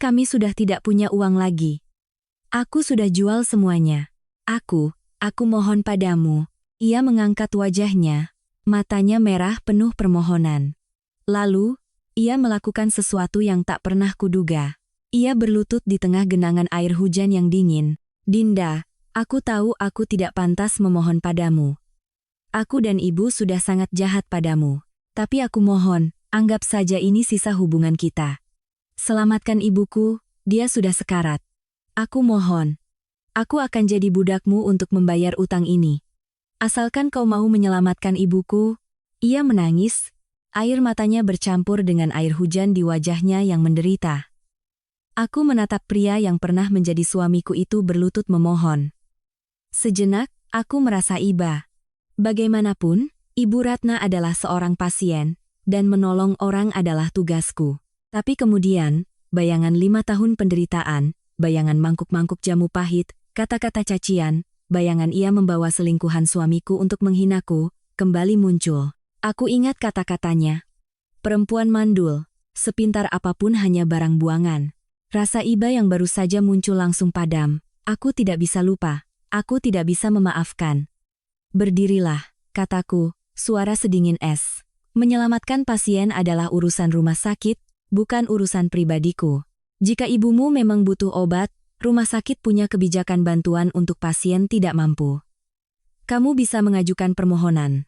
kami sudah tidak punya uang lagi. Aku sudah jual semuanya. Aku mohon padamu." Ia mengangkat wajahnya, matanya merah penuh permohonan. Lalu, ia melakukan sesuatu yang tak pernah kuduga. Ia berlutut di tengah genangan air hujan yang dingin. "Dinda, aku tahu aku tidak pantas memohon padamu. Aku dan ibu sudah sangat jahat padamu. Tapi aku mohon, anggap saja ini sisa hubungan kita. Selamatkan ibuku, dia sudah sekarat. Aku mohon. Aku akan jadi budakmu untuk membayar utang ini. Asalkan kau mau menyelamatkan ibuku." Ia menangis, air matanya bercampur dengan air hujan di wajahnya yang menderita. Aku menatap pria yang pernah menjadi suamiku itu berlutut memohon. Sejenak, aku merasa iba. Bagaimanapun, Ibu Ratna adalah seorang pasien, dan menolong orang adalah tugasku. Tapi kemudian, bayangan 5 tahun penderitaan, bayangan mangkuk-mangkuk jamu pahit, kata-kata cacian, bayangan ia membawa selingkuhan suamiku untuk menghinaku, kembali muncul. Aku ingat kata-katanya. Perempuan mandul, sepintar apapun hanya barang buangan. Rasa iba yang baru saja muncul langsung padam. Aku tidak bisa lupa, aku tidak bisa memaafkan. Berdirilah, kataku, suara sedingin es. Menyelamatkan pasien adalah urusan rumah sakit, bukan urusan pribadiku. Jika ibumu memang butuh obat, rumah sakit punya kebijakan bantuan untuk pasien tidak mampu. Kamu bisa mengajukan permohonan.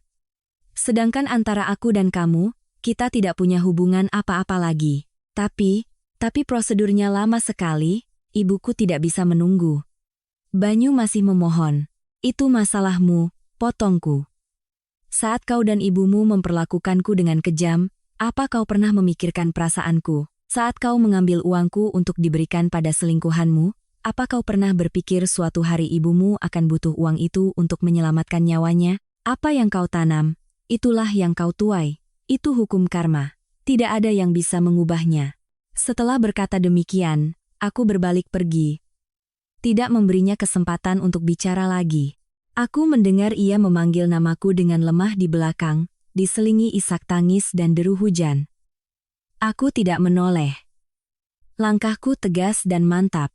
Sedangkan antara aku dan kamu, kita tidak punya hubungan apa-apa lagi. Tapi prosedurnya lama sekali, ibuku tidak bisa menunggu. Banyu masih memohon. Itu masalahmu, potongku. Saat kau dan ibumu memperlakukanku dengan kejam, apa kau pernah memikirkan perasaanku? Saat kau mengambil uangku untuk diberikan pada selingkuhanmu, apa kau pernah berpikir suatu hari ibumu akan butuh uang itu untuk menyelamatkan nyawanya? Apa yang kau tanam, itulah yang kau tuai. Itu hukum karma. Tidak ada yang bisa mengubahnya. Setelah berkata demikian, aku berbalik pergi. Tidak memberinya kesempatan untuk bicara lagi. Aku mendengar ia memanggil namaku dengan lemah di belakang, diselingi isak tangis dan deru hujan. Aku tidak menoleh. Langkahku tegas dan mantap.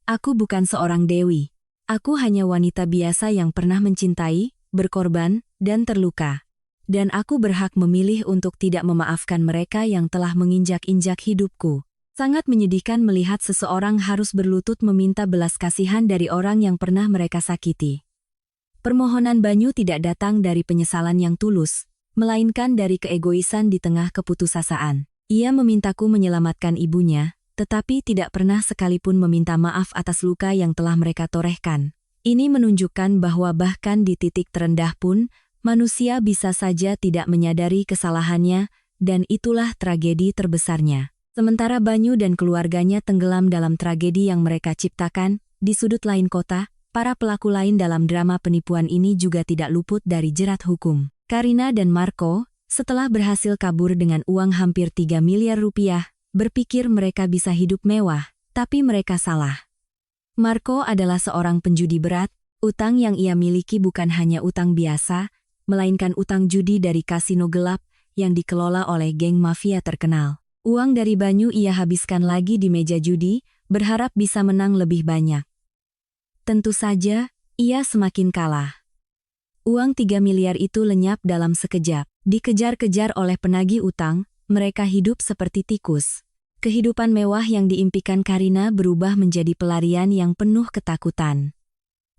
Aku bukan seorang dewi. Aku hanya wanita biasa yang pernah mencintai, berkorban, dan terluka. Dan aku berhak memilih untuk tidak memaafkan mereka yang telah menginjak-injak hidupku. Sangat menyedihkan melihat seseorang harus berlutut meminta belas kasihan dari orang yang pernah mereka sakiti. Permohonan Banyu tidak datang dari penyesalan yang tulus, melainkan dari keegoisan di tengah keputusasaan. Ia memintaku menyelamatkan ibunya, tetapi tidak pernah sekalipun meminta maaf atas luka yang telah mereka torehkan. Ini menunjukkan bahwa bahkan di titik terendah pun, manusia bisa saja tidak menyadari kesalahannya, dan itulah tragedi terbesarnya. Sementara Banyu dan keluarganya tenggelam dalam tragedi yang mereka ciptakan, di sudut lain kota, para pelaku lain dalam drama penipuan ini juga tidak luput dari jerat hukum. Karina dan Marco, setelah berhasil kabur dengan uang hampir 3 miliar rupiah, berpikir mereka bisa hidup mewah, tapi mereka salah. Marco adalah seorang penjudi berat, utang yang ia miliki bukan hanya utang biasa, melainkan utang judi dari kasino gelap yang dikelola oleh geng mafia terkenal. Uang dari Banyu ia habiskan lagi di meja judi, berharap bisa menang lebih banyak. Tentu saja, ia semakin kalah. Uang 3 miliar itu lenyap dalam sekejap. Dikejar-kejar oleh penagih utang, mereka hidup seperti tikus. Kehidupan mewah yang diimpikan Karina berubah menjadi pelarian yang penuh ketakutan.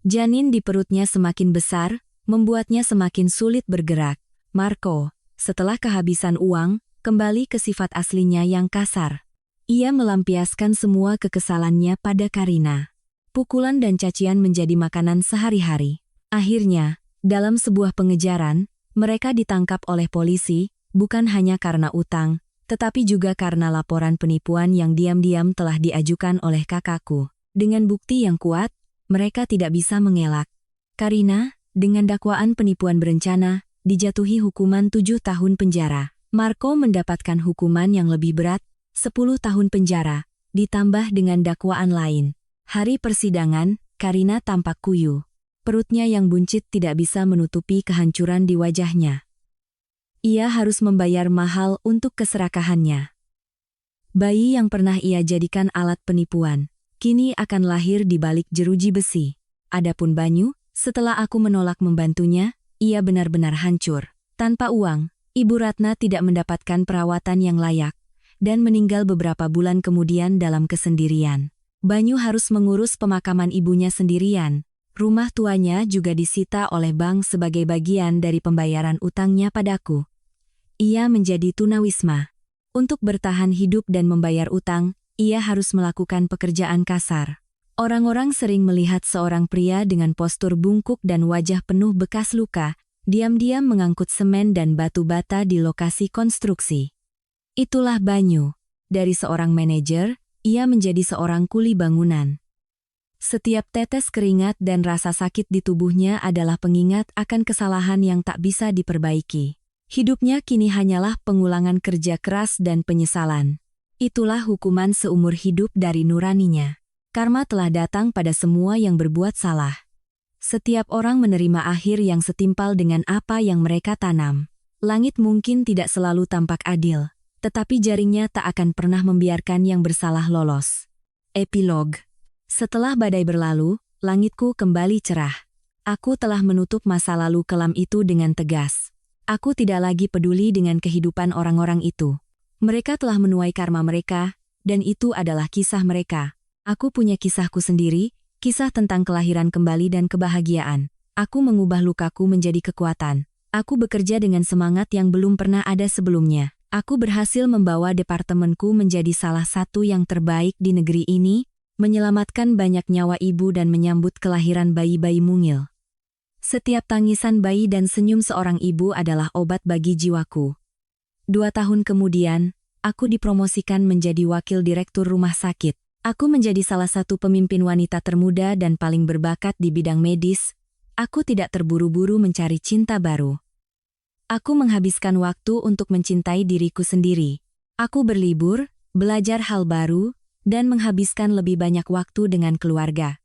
Janin di perutnya semakin besar, membuatnya semakin sulit bergerak. Marco, setelah kehabisan uang, kembali ke sifat aslinya yang kasar. Ia melampiaskan semua kekesalannya pada Karina. Pukulan dan cacian menjadi makanan sehari-hari. Akhirnya, dalam sebuah pengejaran, mereka ditangkap oleh polisi, bukan hanya karena utang, tetapi juga karena laporan penipuan yang diam-diam telah diajukan oleh kakakku. Dengan bukti yang kuat, mereka tidak bisa mengelak. Karina, dengan dakwaan penipuan berencana, dijatuhi hukuman 7 tahun penjara. Marco mendapatkan hukuman yang lebih berat, 10 tahun penjara, ditambah dengan dakwaan lain. Hari persidangan, Karina tampak kuyu. Perutnya yang buncit tidak bisa menutupi kehancuran di wajahnya. Ia harus membayar mahal untuk keserakahannya. Bayi yang pernah ia jadikan alat penipuan, kini akan lahir di balik jeruji besi. Adapun Banyu, setelah aku menolak membantunya, ia benar-benar hancur. Tanpa uang, Ibu Ratna tidak mendapatkan perawatan yang layak, dan meninggal beberapa bulan kemudian dalam kesendirian. Banyu harus mengurus pemakaman ibunya sendirian. Rumah tuanya juga disita oleh bank sebagai bagian dari pembayaran utangnya padaku. Ia menjadi tunawisma. Untuk bertahan hidup dan membayar utang, ia harus melakukan pekerjaan kasar. Orang-orang sering melihat seorang pria dengan postur bungkuk dan wajah penuh bekas luka, diam-diam mengangkut semen dan batu bata di lokasi konstruksi. Itulah Banyu. Dari seorang manajer, ia menjadi seorang kuli bangunan. Setiap tetes keringat dan rasa sakit di tubuhnya adalah pengingat akan kesalahan yang tak bisa diperbaiki. Hidupnya kini hanyalah pengulangan kerja keras dan penyesalan. Itulah hukuman seumur hidup dari nuraninya. Karma telah datang pada semua yang berbuat salah. Setiap orang menerima akhir yang setimpal dengan apa yang mereka tanam. Langit mungkin tidak selalu tampak adil, tetapi jaringnya tak akan pernah membiarkan yang bersalah lolos. Epilog. Setelah badai berlalu, langitku kembali cerah. Aku telah menutup masa lalu kelam itu dengan tegas. Aku tidak lagi peduli dengan kehidupan orang-orang itu. Mereka telah menuai karma mereka, dan itu adalah kisah mereka. Aku punya kisahku sendiri, kisah tentang kelahiran kembali dan kebahagiaan. Aku mengubah lukaku menjadi kekuatan. Aku bekerja dengan semangat yang belum pernah ada sebelumnya. Aku berhasil membawa departemenku menjadi salah satu yang terbaik di negeri ini, menyelamatkan banyak nyawa ibu dan menyambut kelahiran bayi-bayi mungil. Setiap tangisan bayi dan senyum seorang ibu adalah obat bagi jiwaku. 2 tahun kemudian, aku dipromosikan menjadi wakil direktur rumah sakit. Aku menjadi salah satu pemimpin wanita termuda dan paling berbakat di bidang medis. Aku tidak terburu-buru mencari cinta baru. Aku menghabiskan waktu untuk mencintai diriku sendiri. Aku berlibur, belajar hal baru, dan menghabiskan lebih banyak waktu dengan keluarga.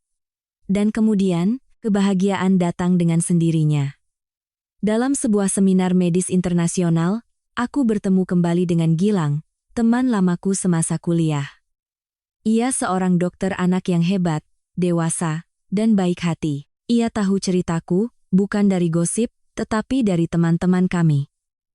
Dan kemudian, kebahagiaan datang dengan sendirinya. Dalam sebuah seminar medis internasional, aku bertemu kembali dengan Gilang, teman lamaku semasa kuliah. Ia seorang dokter anak yang hebat, dewasa, dan baik hati. Ia tahu ceritaku, bukan dari gosip, tetapi dari teman-teman kami.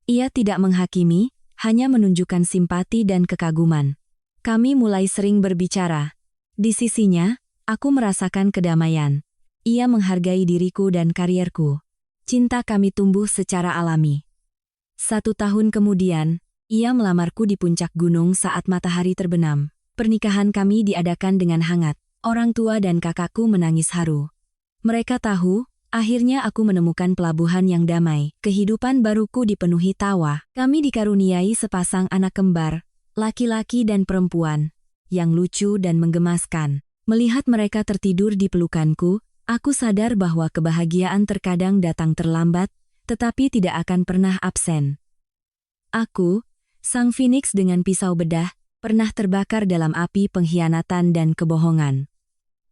Ia tidak menghakimi, hanya menunjukkan simpati dan kekaguman. Kami mulai sering berbicara. Di sisinya, aku merasakan kedamaian. Ia menghargai diriku dan karierku. Cinta kami tumbuh secara alami. 1 tahun kemudian, ia melamarku di puncak gunung saat matahari terbenam. Pernikahan kami diadakan dengan hangat. Orang tua dan kakakku menangis haru. Mereka tahu, akhirnya aku menemukan pelabuhan yang damai. Kehidupan baruku dipenuhi tawa. Kami dikaruniai sepasang anak kembar, laki-laki dan perempuan, yang lucu dan menggemaskan. Melihat mereka tertidur di pelukanku, aku sadar bahwa kebahagiaan terkadang datang terlambat, tetapi tidak akan pernah absen. Aku, sang Phoenix dengan pisau bedah, pernah terbakar dalam api pengkhianatan dan kebohongan.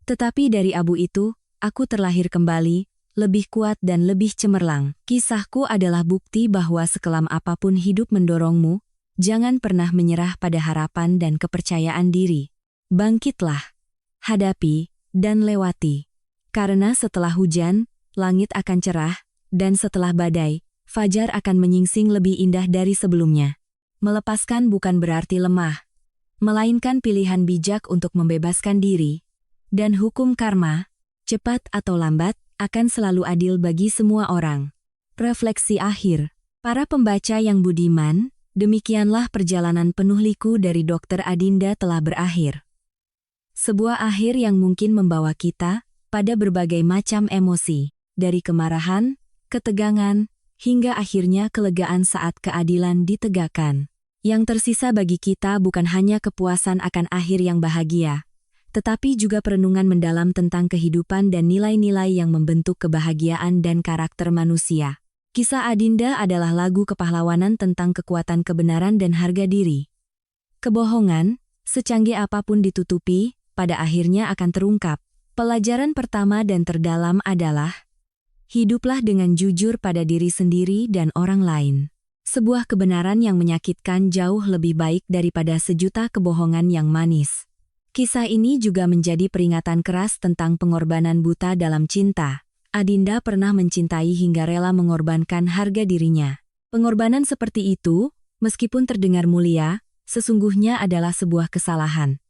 Tetapi dari abu itu, aku terlahir kembali, lebih kuat dan lebih cemerlang. Kisahku adalah bukti bahwa sekelam apapun hidup mendorongmu, jangan pernah menyerah pada harapan dan kepercayaan diri. Bangkitlah, hadapi, dan lewati. Karena setelah hujan, langit akan cerah, dan setelah badai, fajar akan menyingsing lebih indah dari sebelumnya. Melepaskan bukan berarti lemah, melainkan pilihan bijak untuk membebaskan diri. Dan hukum karma, cepat atau lambat, akan selalu adil bagi semua orang. Refleksi akhir. Para pembaca yang budiman, demikianlah perjalanan penuh liku dari Dr. Adinda telah berakhir. Sebuah akhir yang mungkin membawa kita pada berbagai macam emosi, dari kemarahan, ketegangan, hingga akhirnya kelegaan saat keadilan ditegakkan. Yang tersisa bagi kita bukan hanya kepuasan akan akhir yang bahagia, tetapi juga perenungan mendalam tentang kehidupan dan nilai-nilai yang membentuk kebahagiaan dan karakter manusia. Kisah Adinda adalah lagu kepahlawanan tentang kekuatan kebenaran dan harga diri. Kebohongan, secanggih apapun ditutupi, pada akhirnya akan terungkap. Pelajaran pertama dan terdalam adalah, hiduplah dengan jujur pada diri sendiri dan orang lain. Sebuah kebenaran yang menyakitkan jauh lebih baik daripada sejuta kebohongan yang manis. Kisah ini juga menjadi peringatan keras tentang pengorbanan buta dalam cinta. Adinda pernah mencintai hingga rela mengorbankan harga dirinya. Pengorbanan seperti itu, meskipun terdengar mulia, sesungguhnya adalah sebuah kesalahan.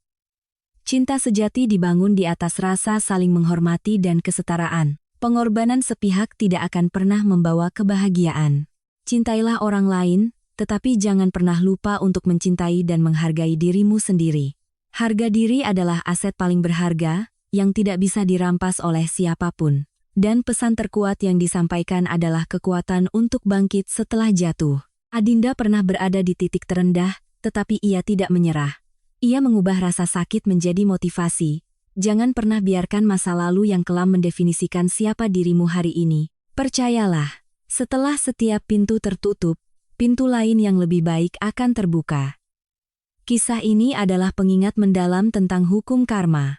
Cinta sejati dibangun di atas rasa saling menghormati dan kesetaraan. Pengorbanan sepihak tidak akan pernah membawa kebahagiaan. Cintailah orang lain, tetapi jangan pernah lupa untuk mencintai dan menghargai dirimu sendiri. Harga diri adalah aset paling berharga, yang tidak bisa dirampas oleh siapapun. Dan pesan terkuat yang disampaikan adalah kekuatan untuk bangkit setelah jatuh. Adinda pernah berada di titik terendah, tetapi ia tidak menyerah. Ia mengubah rasa sakit menjadi motivasi. Jangan pernah biarkan masa lalu yang kelam mendefinisikan siapa dirimu hari ini. Percayalah. Setelah setiap pintu tertutup, pintu lain yang lebih baik akan terbuka. Kisah ini adalah pengingat mendalam tentang hukum karma.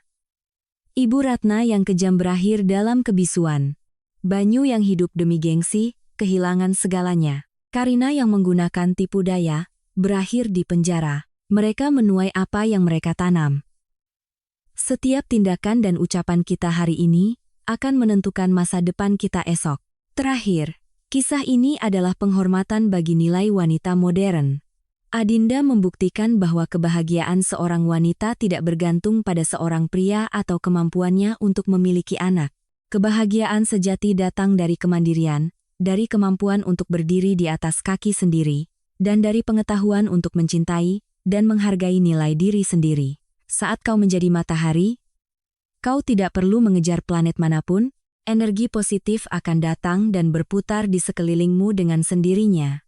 Ibu Ratna yang kejam berakhir dalam kebisuan. Banyu yang hidup demi gengsi, kehilangan segalanya. Karina yang menggunakan tipu daya, berakhir di penjara. Mereka menuai apa yang mereka tanam. Setiap tindakan dan ucapan kita hari ini akan menentukan masa depan kita esok. Terakhir, kisah ini adalah penghormatan bagi nilai wanita modern. Adinda membuktikan bahwa kebahagiaan seorang wanita tidak bergantung pada seorang pria atau kemampuannya untuk memiliki anak. Kebahagiaan sejati datang dari kemandirian, dari kemampuan untuk berdiri di atas kaki sendiri, dan dari pengetahuan untuk mencintai dan menghargai nilai diri sendiri. Saat kau menjadi matahari, kau tidak perlu mengejar planet manapun, energi positif akan datang dan berputar di sekelilingmu dengan sendirinya.